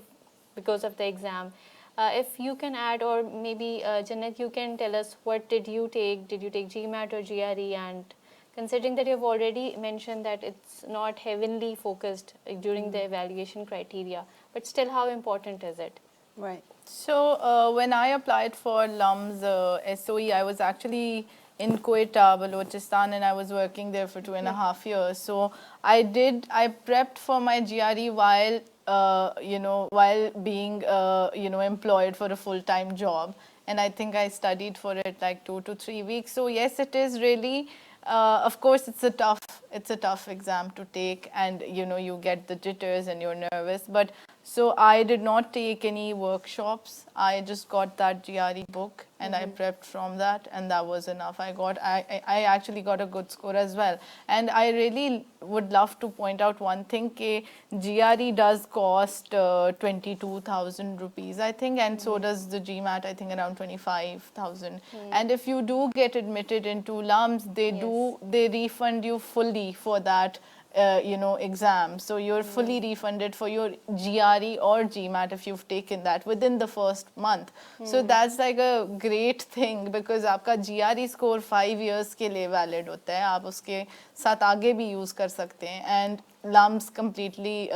because of the exam. If you can add, or maybe Janet, you can tell us, what did you take? Did you take GMAT or GRE? And considering that you've already mentioned that it's not heavily focused during the evaluation criteria, but still, how important is it? Right. So when I applied for LUM's SOE, I was actually in Quetta, Balochistan, and I was working there for 2.5 years. So I prepped for my GRE while while being employed for a full-time job, and I think I studied for it like 2 to 3 weeks. So yes, it is really. Of course, it's a tough exam to take, and you get the jitters and you're nervous. But so I did not take any workshops. I just got that GRE book and I prepped from that, and that was enough. I actually got a good score as well. And I really would love to point out one thing: GRE does cost 22,000 rupees, I think, and so does the GMAT. I think around 25,000. And if you do get admitted into LUMS, they refund you fully for that exam. So you're fully refunded for your GRE or GMAT if you've taken that within the first month. So that's like a great thing, because आपका GRE score 5 years के लिए valid होता है. आप उसके साथ आगे भी use कर सकते हैं, and LUMS completely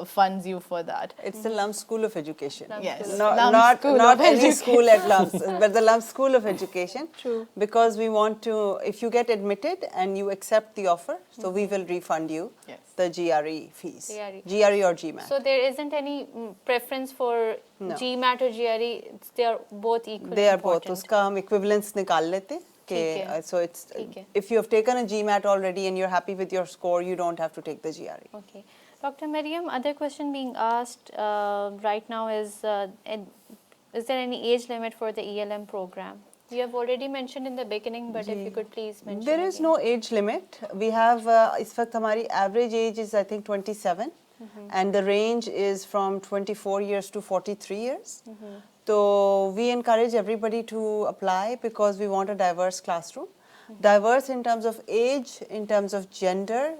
funds you for that. It's the LUMS School of Education. Yes. Not any school at LUMS, but the LUMS School of Education. True. Because we want to, if you get admitted and you accept the offer, so we will refund you the GRE fees. GRE or GMAT. So there isn't any preference for GMAT or GRE. They are both equally They are important. both. उसका हम equivalence निकाल लेते. So it's if you have taken a GMAT already and you're happy with your score, you don't have to take the GRE. Okay. Dr. Mariam, other question being asked right now is there any age limit for the ELM program? You have already mentioned in the beginning, but if you could please mention. There is no age limit. We have, इस वक्त हमारी average age is I think 27, and the range is from 24 years to 43 years. So we encourage everybody to apply because we want a diverse classroom. Diverse in terms of age, in terms of gender,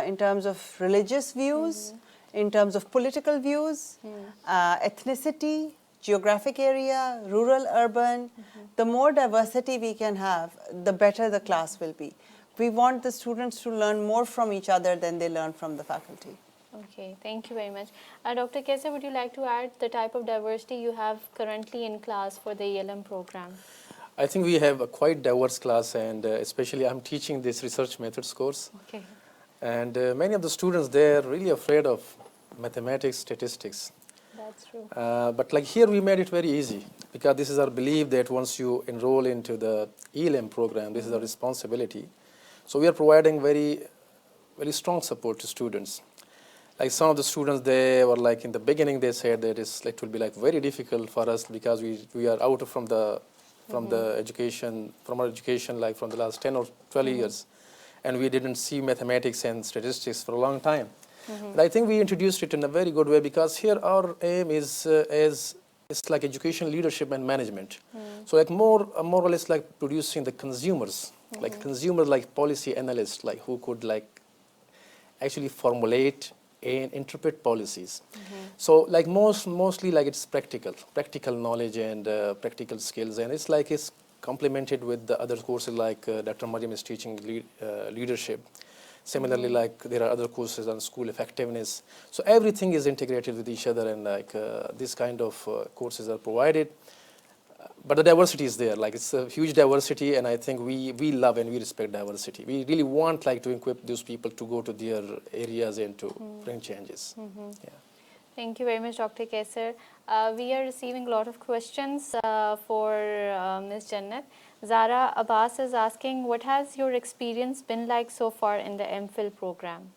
in terms of religious views, in terms of political views, ethnicity, geographic area, rural, urban. The more diversity we can have, the better the class will be. We want the students to learn more from each other than they learn from the faculty. Okay, thank you very much. Dr. Kesa, would you like to add the type of diversity you have currently in class for the ELM program? I think we have a quite diverse class, and especially I'm teaching this research methods course. Okay. And many of the students, they're really afraid of mathematics, statistics. That's true. But like here we made it very easy, because this is our belief that once you enroll into the ELM program, this is our responsibility. So we are providing very, very strong support to students. Like some of the students, they were like in the beginning, they said that it will be like very difficult for us because we are out from our education like from the last 10 or 12 years, and we didn't see mathematics and statistics for a long time. But I think we introduced it in a very good way, because here our aim is it's like education leadership and management. So like more or less like producing the consumers, like consumers, like policy analysts, like who could like actually formulate and interpret policies. So like mostly like it's practical knowledge and practical skills, and it's complemented with the other courses like Dr. Mariam is teaching leadership. Similarly, like there are other courses on school effectiveness. So everything is integrated with each other, and like this kind of courses are provided. But the diversity is there. Like it's a huge diversity, and I think we love and we respect diversity. We really want like to equip those people to go to their areas and to bring changes. Yeah. Thank you very much, Dr. Kesar. We are receiving a lot of questions for Ms. Jannat. Zara Abbas is asking, what has your experience been like so far in the MPhil program?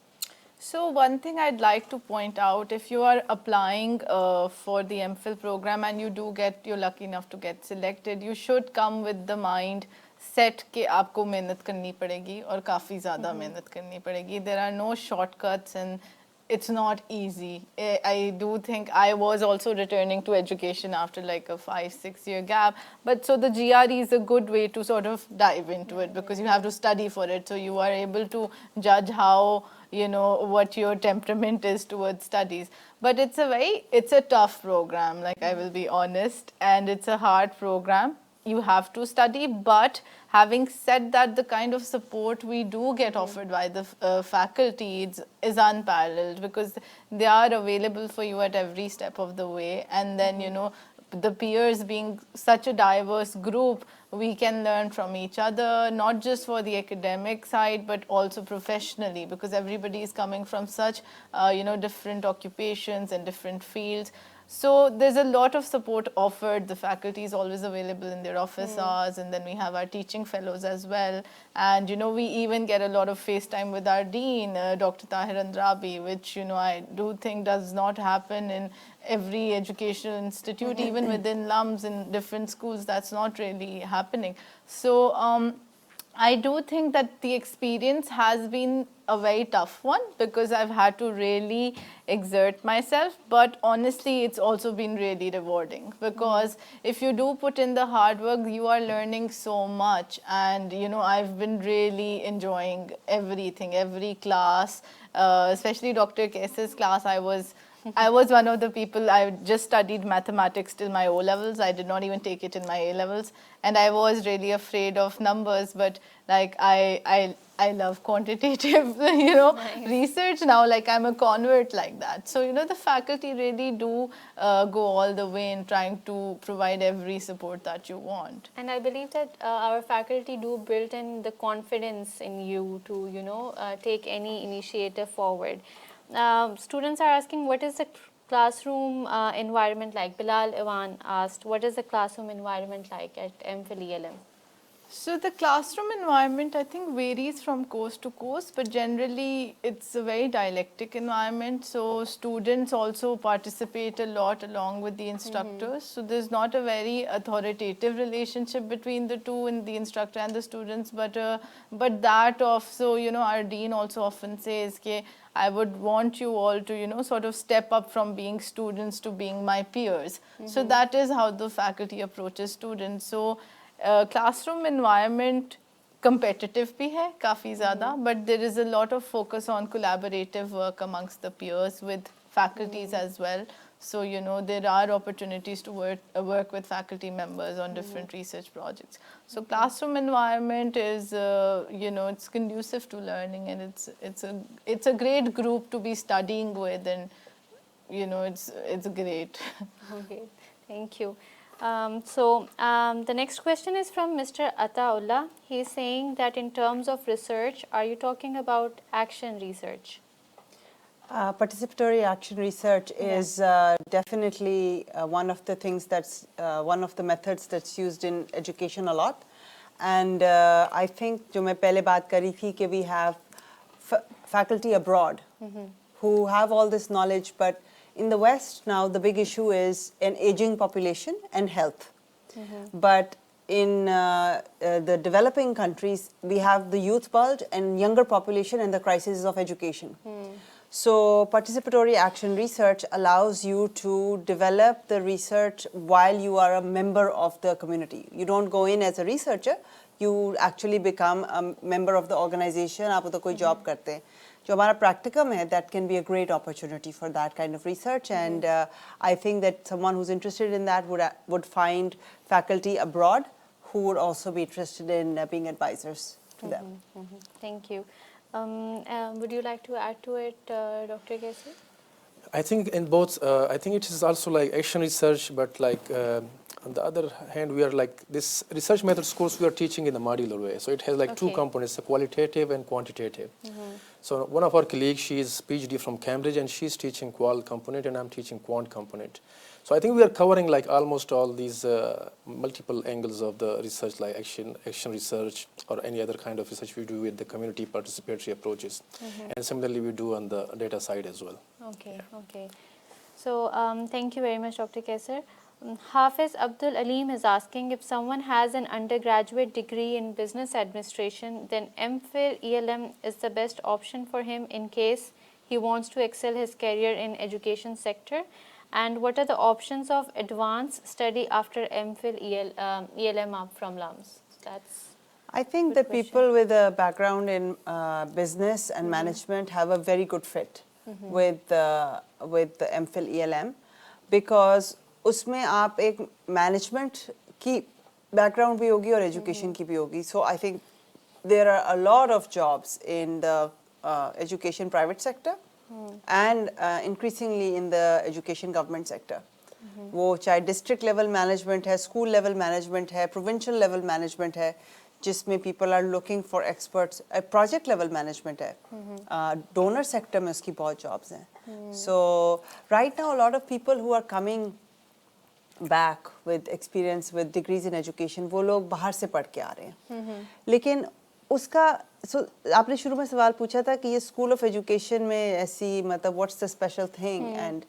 So one thing I'd like to point out, if you are applying for the MPhil program and you're lucky enough to get selected, you should come with the mind set कि आपको मेहनत करनी पड़ेगी और काफ़ी ज़्यादा मेहनत करनी पड़ेगी. There are no shortcuts and it's not easy. I do think I was also returning to education after like a 5-6 year gap. But so the GRE is a good way to sort of dive into it because you have to study for it. So you are able to judge how, what your temperament is towards studies. But it's a tough program, like I will be honest, and it's a hard program. You have to study, but having said that, the kind of support we do get offered by the faculty is unparalleled because they are available for you at every step of the way. And then, the peers being such a diverse group, we can learn from each other, not just for the academic side, but also professionally, because everybody is coming from such, different occupations and different fields. So there's a lot of support offered. The faculty is always available in their office hours, and then we have our teaching fellows as well. And we even get a lot of FaceTime with our dean, Dr. Tahir Andrabi, which I do think does not happen in every educational institute, even within LUMs in different schools. That's not really happening. So I do think that the experience has been a very tough one because I've had to really exert myself, but honestly it's also been really rewarding because if you do put in the hard work, you are learning so much. And I've been really enjoying everything, every class, especially Dr. Kesar's class. I was one of the people. I just studied mathematics till my O levels. I did not even take it in my A levels, and I was really afraid of numbers. But like I love quantitative, research now. Like I'm a convert like that. So the faculty really do go all the way in trying to provide every support that you want. And I believe that our faculty do build in the confidence in you to take any initiative forward. Students are asking, what is the classroom environment like? Bilal Iwan asked, what is the classroom environment like at MPhil ELM? So the classroom environment, I think, varies from course to course, but generally it's a very dialectic environment. So students also participate a lot along with the instructors. So there's not a very authoritative relationship between the two, and the instructor and the students, but that of, so our dean also often says that I would want you all to sort of step up from being students to being my peers. So that is how the faculty approaches students. So classroom environment competitive bhi hai काफी ज़्यादा, but there is a lot of focus on collaborative work amongst the peers with faculties as well. So there are opportunities to work with faculty members on different research projects. So classroom environment is it's conducive to learning, and it's a great group to be studying with, and it's great. Okay, thank you. The next question is from Mr. Ataullah. He is saying that in terms of research, are you talking about action research? Participatory action research is definitely one of the things that's one of the methods that's used in education a lot. And I think जो मैं पहले बात करी थी कि we have faculty abroad who have all this knowledge, but in the West now the big issue is an aging population and health. But in the developing countries, we have the youth bulge and younger population and the crisis of education. So participatory action research allows you to develop the research while you are a member of the community. You don't go in as a researcher, you actually become a member of the organization, आप तो कोई job करते हैं. जो हमारा practicum है, that can be a great opportunity for that kind of research, and I think that someone who's interested in that would find faculty abroad who would also be interested in being advisors to them. Thank you. Would you like to add to it, Dr. Kesar? I think in both, I think it is also like action research, but like on the other hand, we are like this research methods course we are teaching in the modular way. So it has like two components, the qualitative and quantitative. So one of our colleagues, she is PhD from Cambridge, and she's teaching qual component, and I'm teaching quant component. So I think we are covering like almost all these multiple angles of the research, like action research, or any other kind of research we do with the community participatory approaches. And similarly, we do on the data side as well. Okay, okay. So thank you very much, Dr. Kesar. Hafiz Abdul Aleem is asking, if someone has an undergraduate degree in business administration, then MPhil ELM is the best option for him in case he wants to excel his career in education sector. And what are the options of advanced study after MPhil ELM up from LUMS? That's I think good that question. people with a background in business and management have a very good fit with the MPhil ELM, because उसमें आप एक management की background भी होगी और education की भी होगी. So I think there are a lot of jobs in the education private sector and increasingly in the education government sector. वो चाहे district level management है, school level management है, provincial level management है, जिसमें people are looking for experts, project level management है, donor sector में उसकी बहुत jobs हैं. So right now a lot of people who are coming back with experience with degrees in education, वो लोग बाहर से पढ़ के आ रहे हैं. लेकिन उसका आपने शुरू में सवाल पूछा था कि ये स्कूल ऑफ एजुकेशन में ऐसी मतलब what's the special thing, and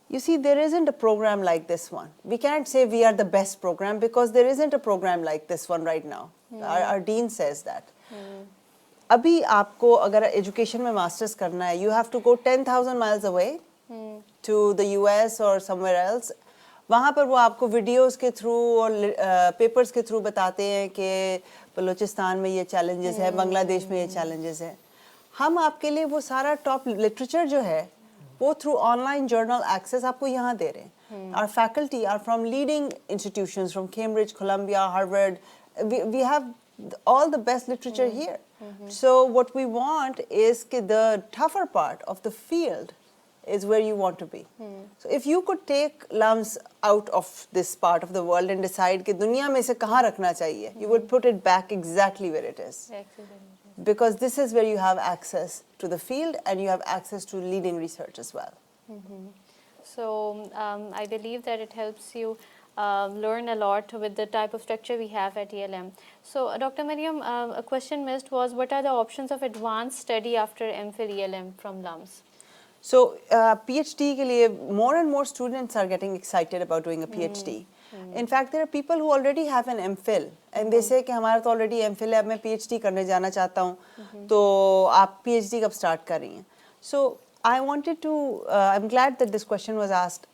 you see there isn't a program like this one. We can't say we are the best program because there isn't a program like this one right now. Our dean says that. अभी आपको अगर education में masters करना है, you have to go 10,000 miles away to the US or somewhere else. वहाँ पर वो आपको वीडियोस के थ्रू और पेपर्स के थ्रू बताते हैं कि बलूचिस्तान में ये चैलेंजेस है, बांग्लादेश में ये चैलेंजेस है. हम आपके लिए वो सारा टॉप लिटरेचर जो है वो थ्रू ऑनलाइन जर्नल एक्सेस आपको यहाँ दे रहे हैं. Our faculty are from leading institutions from Cambridge, Columbia, Harvard. We have all the best literature here. So what we want is that the tougher part of the field is where you want to be. So if you could take LUMS out of this part of the world and decide कि दुनिया में इसे कहाँ रखना चाहिए, you would put it back exactly where it is. Because this is where you have access to the field and you have access to leading research as well. So I believe that it helps you learn a lot with the type of structure we have at ELM. So Dr. Mariam, a question missed was, what are the options of advanced study after MPhil ELM from LUMS? So PhD के लिए more and more students are getting excited about doing a PhD. In fact, there are people who already have an MPhil and they say कि हमारा तो already MPhil है, अब मैं PhD करने जाना चाहता हूँ, तो आप PhD कब start कर रही हैं? So I wanted to, I'm glad that this question was asked.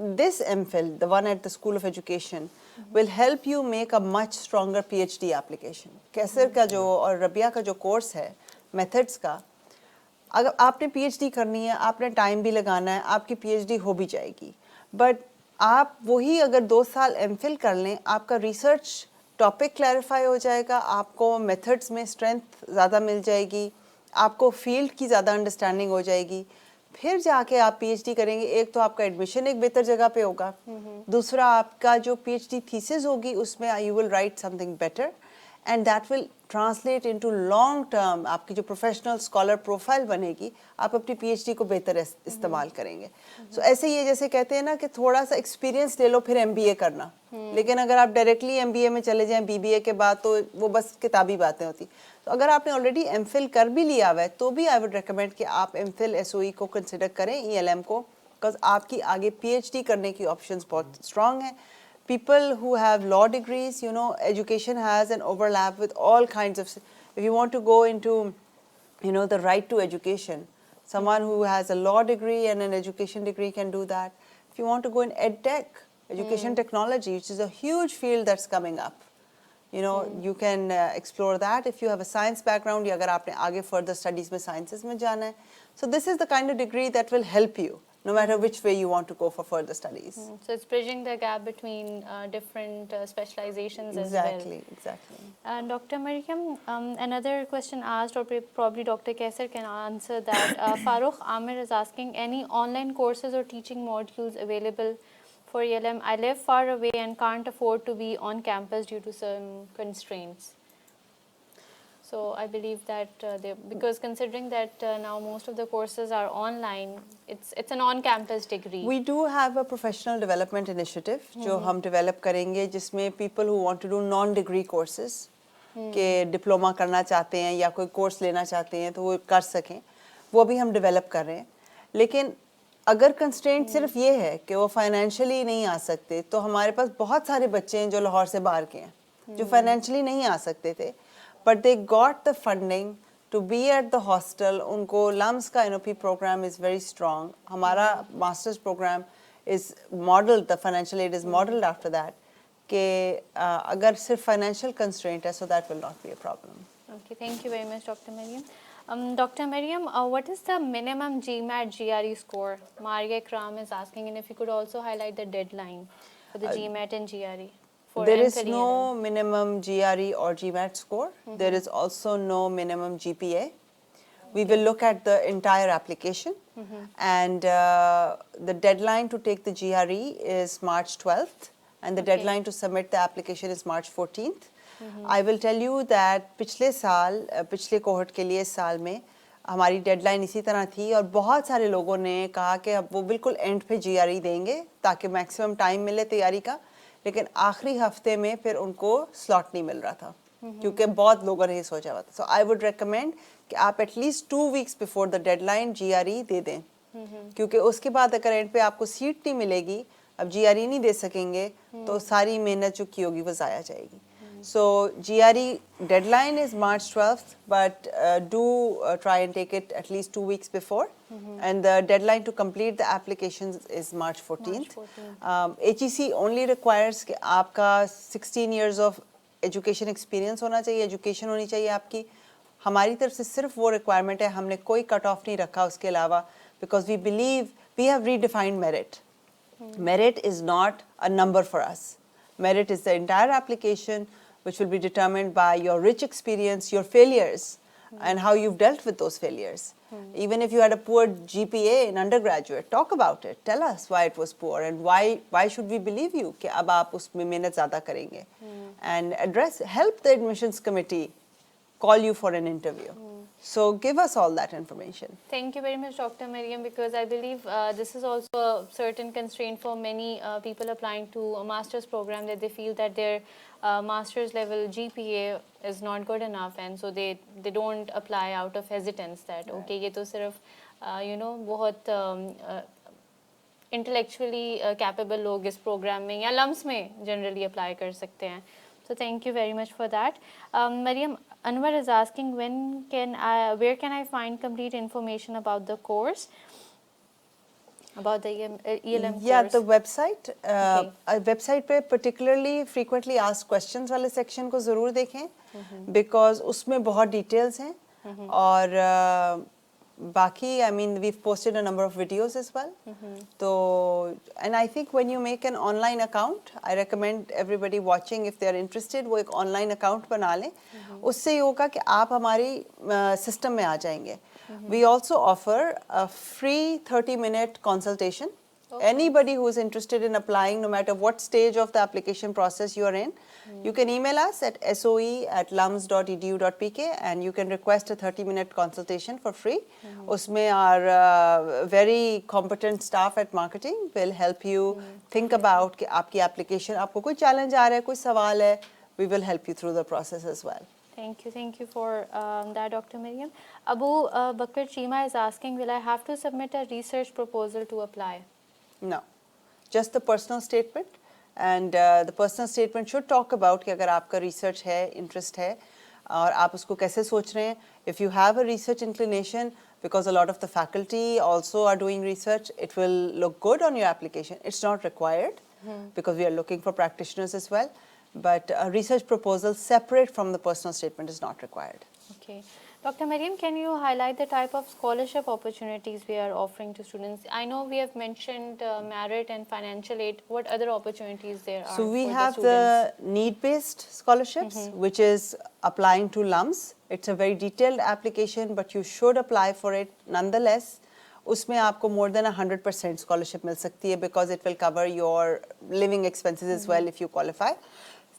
This MPhil, the one at the School of Education, will help you make a much stronger PhD application. कैसर का जो और रबिया का जो course है, methods का, अगर आपने PhD करनी है, आपने टाइम भी लगाना है, आपकी PhD हो भी जाएगी. बट आप वही अगर 2 साल MPhil कर लें, आपका रिसर्च टॉपिक क्लैरिफाई हो जाएगा, आपको मेथड्स में स्ट्रेंथ ज़्यादा मिल जाएगी, आपको फील्ड की ज़्यादा अंडरस्टैंडिंग हो जाएगी. फिर जाके आप PhD करेंगे, एक तो आपका एडमिशन एक बेहतर जगह पे होगा, दूसरा आपका जो PhD थीसिस होगी उसमें you will write something better, and that will translate into long term आपकी जो प्रोफेशनल स्कॉलर प्रोफाइल बनेगी, आप अपनी PhD को बेहतर इस्तेमाल करेंगे. So ऐसे ये जैसे कहते हैं ना कि थोड़ा सा एक्सपीरियंस ले लो फिर MBA करना, लेकिन अगर आप डायरेक्टली MBA में चले जाएं BBA के बाद तो वो बस किताबी बातें होती. तो अगर आपने ऑलरेडी MPhil कर भी लिया हुआ है तो भी आई वुड रिकमेंड कि आप MPhil SOE को कंसिडर करें, ELM को, बिकॉज आपकी आगे PhD करने की ऑप्शंस बहुत स्ट्रांग हैं. People who have law degrees, you know, education has an overlap with all kinds of, if you want to go into, you know, the right to education, someone who has a law degree and an education degree can do that. If you want to go in ed tech, education technology, which is a huge field that's coming up, you know, you can explore that. If you have a science background, या अगर आपने आगे further studies में sciences में जाना है, so this is the kind of degree that will help you, no matter which way you want to go for further studies. So it's bridging the gap between different specializations as well. Exactly. Dr. Mariam, another question asked, or probably Dr. Kesar can answer that. Farooq Amir is asking, any online courses or teaching modules available for ELM? I live far away and can't afford to be on campus due to some constraints. So I believe that because considering that now most of the courses are online, it's an on-campus degree. We do have a professional development initiative जो हम develop करेंगे जिसमें people who want to do non-degree courses के diploma करना चाहते हैं या कोई कोर्स लेना चाहते हैं तो वो कर सकें, वो भी हम डेवलप कर रहे हैं. लेकिन अगर कंस्ट्रेंट सिर्फ ये है कि वो फाइनेंशियली नहीं आ सकते, तो हमारे पास बहुत सारे बच्चे हैं जो लाहौर से बाहर के हैं जो फाइनेंशियली नहीं आ सकते थे, but they got the funding to be at the hostel. उनको लम्स का NOP programme is very strong. हमारा masters programme is modelled, the financial aid is modelled after that कि अगर सिर्फ फाइनेंशियल कंस्ट्रेंट है, so that will not be a problem. Okay, thank you very much, Dr. Mariam. Dr. Mariam, what is the minimum GMAT GRE score? Maria Kram is asking, and if you could also highlight the deadline for the GMAT and GRE. For There is MPhil no ELM. minimum GRE or GMAT score. There is also no minimum GPA. We will look at the entire application, and the deadline to take the GRE is March 12th, and the deadline to submit the application is March 14th. I will tell you that पिछले साल पिछले cohort के लिए इस साल में हमारी deadline इसी तरह थी और बहुत सारे लोगों ने कहा कि अब वो बिल्कुल एंड पे GRE देंगे ताकि मैक्सिमम टाइम मिले तैयारी का, लेकिन आखिरी हफ्ते में फिर उनको स्लॉट नहीं मिल रहा था क्योंकि बहुत लोगों ने ये सोचा हुआ था. सो आई वुड रिकमेंड कि आप at least 2 weeks before the deadline GRE दे दें, क्योंकि उसके बाद अगर एंड पे आपको सीट नहीं मिलेगी, अब GRE नहीं दे सकेंगे, तो सारी मेहनत जो की होगी वो ज़ाया जाएगी. So GRE deadline is March 12th, but do try and take it at least 2 weeks before. And the deadline to complete the applications is March 14th. HEC only requires कि आपका 16 years of education experience होना चाहिए, education होनी चाहिए आपकी. हमारी तरफ से सिर्फ वो requirement है, हमने कोई cut off नहीं रखा उसके अलावा, because we believe we have redefined merit. Merit is not a number for us. Merit is the entire application, which will be determined by your rich experience, your failures, and how you've dealt with those failures. Even if you had a poor GPA in undergraduate, talk about it. Tell us why it was poor and why should we believe you कि अब आप उसमें मेहनत ज़्यादा करेंगे. And help the admissions committee call you for an interview. So give us all that information. Thank you very much, Dr. Mariam, because I believe this is also a certain constraint for many people applying to a master's program, that they feel that their master's level GPA is not good enough, and so they don't apply out of hesitance that okay ये तो सिर्फ बहुत intellectually capable लोग इस program में या LUMS में generally apply कर सकते हैं. So thank you very much for that. Mariam, Anwar is asking where can I find complete information about the course, about the ELM Yeah, course? the website. Website पे particularly frequently asked questions वाले section को ज़रूर देखें, because उसमें बहुत details हैं और बाकी I mean we've posted a number of videos as well. तो and I think when you make an online account, I recommend everybody watching, if they are interested, वो एक online account बना लें. उससे ये होगा कि आप हमारी system में आ जाएंगे. We also offer a free 30-minute consultation. Anybody who is interested in applying, no matter what stage of the application process you are in, you can email us at soe@lums.edu.pk and you can request a 30-minute consultation for free. Usme our very competent staff at marketing will help you think about कि आपकी application, आपको कोई challenge आ रहा है, कोई सवाल है, we will help you through the process as well. Thank you for that, Dr. Mariam. Abu Bakr Chima is asking, will I have to submit a research proposal to apply? No, just the personal statement, and the personal statement should talk about कि अगर आपका research है, interest है, और आप उसको कैसे सोच रहे हैं. If you have a research inclination, because a lot of the faculty also are doing research, it will look good on your application. It's not required because we are looking for practitioners as well, but a research proposal separate from the personal statement is not required. Okay. Dr. Mariam, can you highlight the type of scholarship opportunities we are offering to students? I know we have mentioned merit and financial aid. What other opportunities there are? So we for have the need-based scholarships, which is applying to LUMS. It's a very detailed application, but you should apply for it nonetheless. उसमें आपको more than 100% scholarship मिल सकती है because it will cover your living expenses as well if you qualify.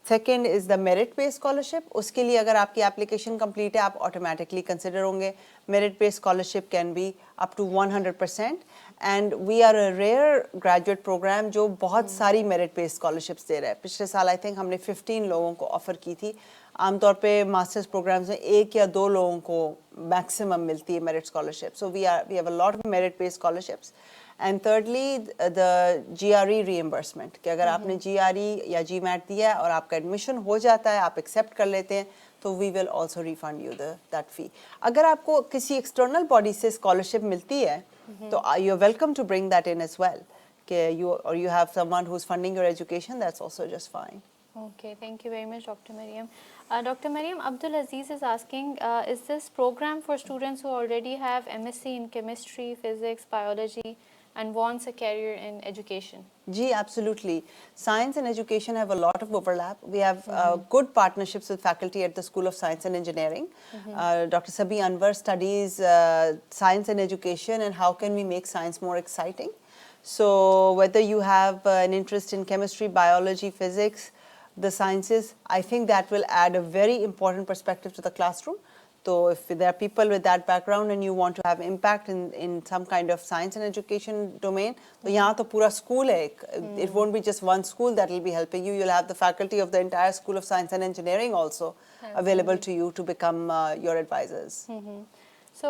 Second is the merit based scholarship. उसके लिए अगर आपकी application complete है आप ऑटोमेटिकली कंसिडर होंगे. Merit based scholarship can be up to 100%. And we are a rare graduate programme जो बहुत सारी मेरिट बेस्ड स्कॉलरशिप्स दे रहा है. पिछले साल आई थिंक हमने 15 लोगों को ऑफ़र की थी. आमतौर पे मास्टर्स प्रोग्राम्स में 1 या 2 लोगों को मैक्सिमम मिलती है merit scholarship. So we have a lot of merit based scholarships. And thirdly the GRE reimbursement, कि अगर आपने GRE या GMAT दिया है और आपका एडमिशन हो जाता है, आप एक्सेप्ट कर लेते हैं, तो we will also refund you that fee. अगर आपको किसी एक्सटर्नल बॉडी से स्कॉलरशिप मिलती है तो you are welcome to bring that in as well. You have someone who's funding your education, that's also just fine. Okay, thank you very much, Dr. Mariam. Dr. Mariam, Abdul Aziz is asking, is this program for students who already have MSc in chemistry, physics, biology, and wants a career in education? Gee, absolutely. Science and education have a lot of overlap. We have good partnerships with faculty at the School of Science and Engineering. Dr. Sabi Anwar studies science and education and how can we make science more exciting. So whether you have an interest in chemistry, biology, physics, the sciences, I think that will add a very important perspective to the classroom. So if there are people with that background and you want to have impact in some kind of science and education domain, तो यहाँ तो पूरा school है. It won't be just one school that will be helping you. You'll have the faculty of the entire School of Science and Engineering also available to you to become your advisors. So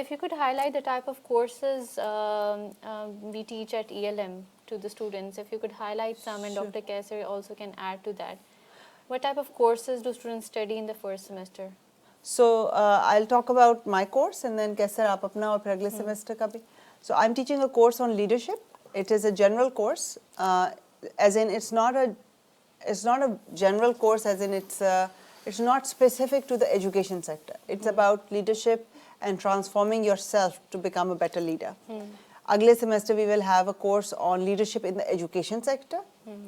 if you could highlight the type of courses we teach at ELM to the students, if you could highlight some, and Dr. Kaisar also can add to that. What type of courses do students study in the first semester? So I'll talk about my course and then Kaisar aap apna aur phir agle semester ka bhi. So I'm teaching a course on leadership. It is a general course, as in it's not a general course, as in it's not specific to the education sector. It's about leadership and transforming yourself to become a better leader. Agle semester we will have a course on leadership in the education sector.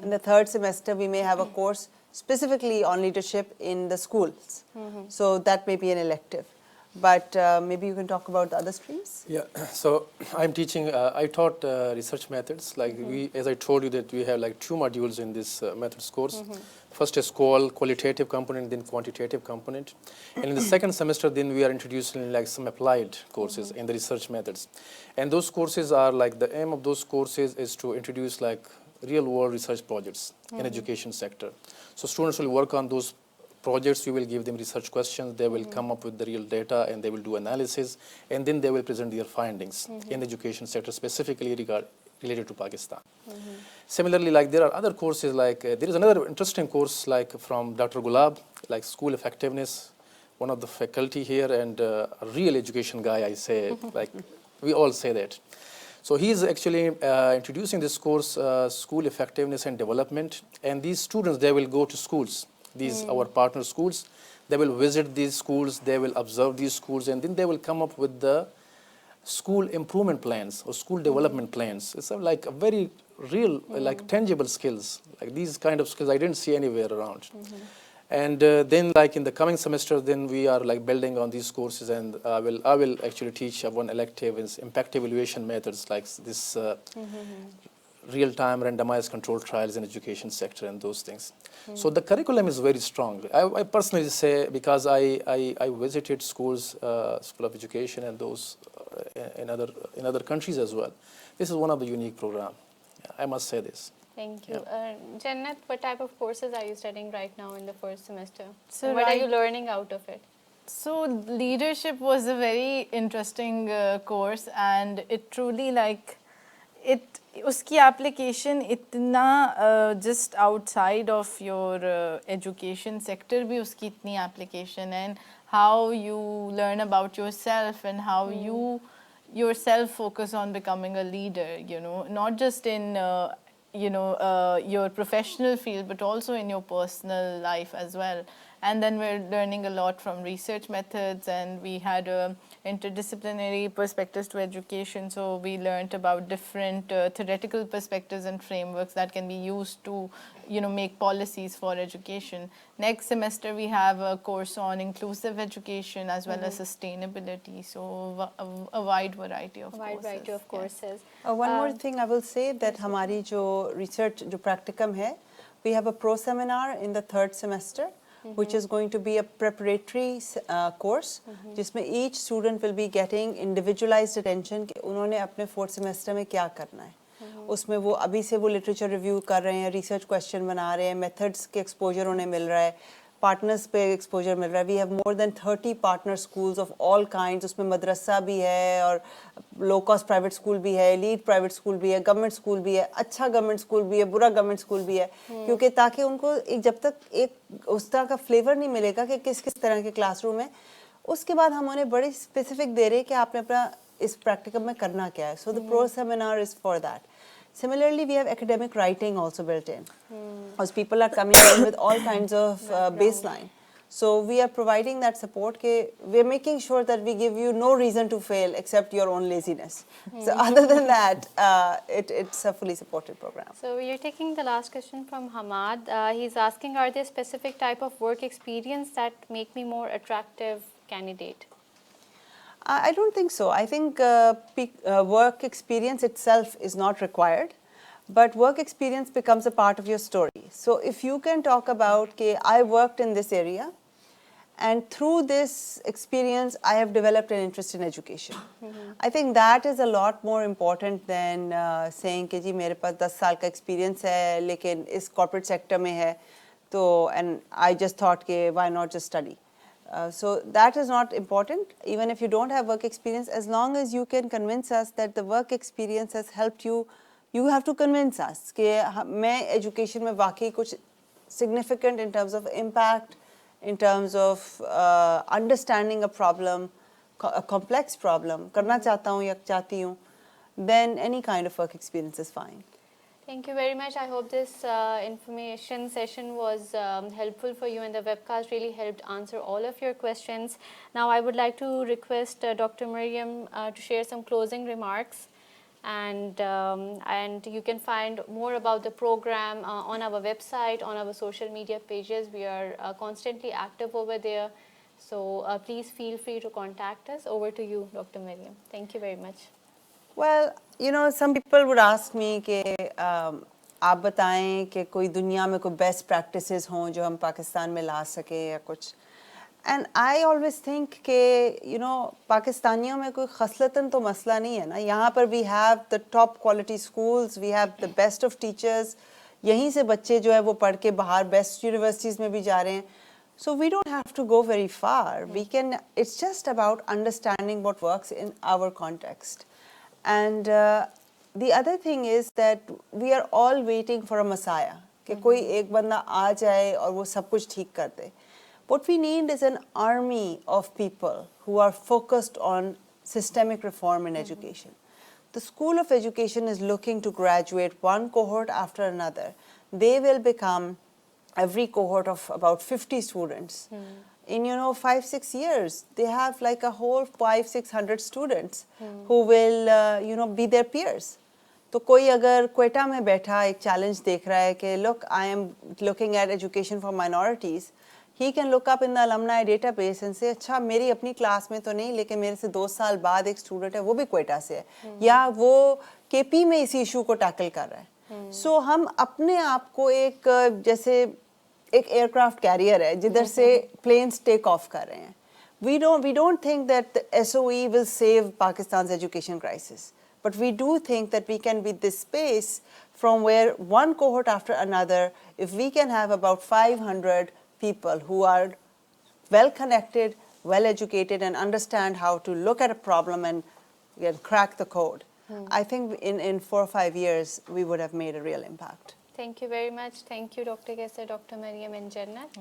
In the third semester we may have a course specifically on leadership in the schools. So that may be an elective. But maybe you can talk about the other streams. Yeah, so I'm teaching, I taught research methods. Like as I told you that we have like 2 modules in this methods course. First is called qualitative component, then quantitative component. And in the second semester, then we are introducing like some applied courses in the research methods. And those courses are like, the aim of those courses is to introduce like real world research projects in education sector. So students will work on those projects. You will give them research questions, they will come up with the real data and they will do analysis, and then they will present their findings in the education sector, specifically related to Pakistan. Similarly, like there are other courses, like there is another interesting course like from Dr. Gulab, like school effectiveness, one of the faculty here and a real education guy, I say, like we all say that. So he is actually introducing this course, school effectiveness and development, and these students, they will go to schools. These our partner schools, they will visit these schools, they will observe these schools, and then they will come up with the school improvement plans or school development plans. It's like a very real, like tangible skills. Like these kind of skills I didn't see anywhere around. And then like in the coming semester, then we are like building on these courses, and I will actually teach one elective is impact evaluation methods, like this real-time randomized controlled trials in education sector and those things. So the curriculum is very strong. I personally say, because I visited schools, School of Education and those in other countries as well. This is one of the unique program. I must say this. Thank you. Jannat, what type of courses are you studying right now in the first semester? So And what are you learning out of it? So leadership was a very interesting course, and it truly like uski application itna just outside of your education sector bhi uski itni application, and how you learn about yourself and how you yourself focus on becoming a leader, you know, not just in your professional field but also in your personal life as well. And then we're learning a lot from research methods, and we had interdisciplinary perspectives to education. So we learned about different theoretical perspectives and frameworks that can be used to, make policies for education. Next semester we have a course on inclusive education as well as sustainability. So a wide variety of courses. One more thing I will say, that हमारी जो research जो practicum है We have a pro seminar in the 3rd semester, which is going to be a preparatory course, जिसमें each student will be getting individualized attention कि उन्होंने अपने 4th semester में क्या करना है. उसमें वो अभी से वो literature review कर रहे हैं, research question बना रहे हैं, methods के exposure उन्हें मिल रहा है, partners पे exposure मिल रहा है. We have more than 30 partner schools of all kinds. उसमें मदरसा भी है और low cost private school भी है, elite private school भी है, government school भी है, अच्छा government school भी है, बुरा government school भी है, क्योंकि ताकि उनको एक जब तक एक उस तरह का flavor नहीं मिलेगा कि किस किस तरह के classroom है, उसके बाद हम उन्हें बड़ी specific दे रहे हैं कि आपने अपना इस practicum में करना क्या है. So the pro seminar is for that. Similarly, we have academic writing also built in, because people are coming in with all kinds of baseline. So we are providing that support. We are making sure that we give you no reason to fail except your own laziness. So other than that, it's a fully supported program. So you're taking the last question from Hamad. He's asking, are there specific type of work experience that make me more attractive candidate? I don't think so. I think work experience itself is not required, but work experience becomes a part of your story. So if you can talk about, I worked in this area, and through this experience, I have developed an interest in education. I think that is a lot more important than saying कि जी मेरे पास 10 साल का experience है, लेकिन इस corporate sector में है, तो and I just thought कि why not just study. So that is not important, even if you don't have work experience, as long as you can convince us that the work experience has helped you, you have to convince us कि मैं education में वाकई कुछ significant in terms of impact, in terms of understanding a problem, a complex problem, करना चाहता हूँ या चाहती हूँ, then any kind of work experience is fine. Thank you very much. I hope this information session was helpful for you, and the webcast really helped answer all of your questions. Now I would like to request Dr. Mariam to share some closing remarks, and you can find more about the program on our website, on our social media pages. We are constantly active over there, so please feel free to contact us. Over to you, Dr. Mariam. Thank you very much. Well, you know, some people would ask me कि आप बताएं कि कोई दुनिया में कोई best practices हों जो हम पाकिस्तान में ला सके या कुछ. And I always think कि you know पाकिस्तानियों में कोई खसलतन तो मसला नहीं है ना. यहाँ पर we have the top quality schools, we have the best of teachers. यहीं से बच्चे जो है वो पढ़ के बाहर best universities में भी जा रहे हैं. So we don't have to go very far. We can. It's just about understanding what works in our context. And the other thing is that we are all waiting for a messiah. कि कोई एक बंदा आ जाए और वो सब कुछ ठीक कर दे. What we need is an army of people who are focused on systemic reform in education. The School of Education is looking to graduate one cohort after another. They will become every cohort of about 50 students. In 5-6 years, they have like a whole 500-600 students who will be their peers. तो कोई अगर क्वेटा में बैठा एक challenge देख रहा है कि look, I am looking at education for minorities, he can look up in the alumni database and say अच्छा मेरी अपनी क्लास में तो नहीं लेकिन मेरे से 2 साल बाद एक स्टूडेंट है वो भी क्वेटा से है या वो केपी में इसी इशू को टैकल कर रहा है. सो हम अपने आप को एक जैसे एक एयरक्राफ्ट कैरियर है जिधर से प्लेन्स टेक ऑफ कर रहे हैं. We don't think that the SOE will save Pakistan's education crisis, but we do think that we can be this space from where one cohort after another, if we can have about 500 people who are well connected, well educated, and understand how to look at a problem and crack the code, I think in 4 or 5 years we would have made a real impact. Thank you very much. Thank you, Dr. Kaisar, Dr. Mariam, and Jannat.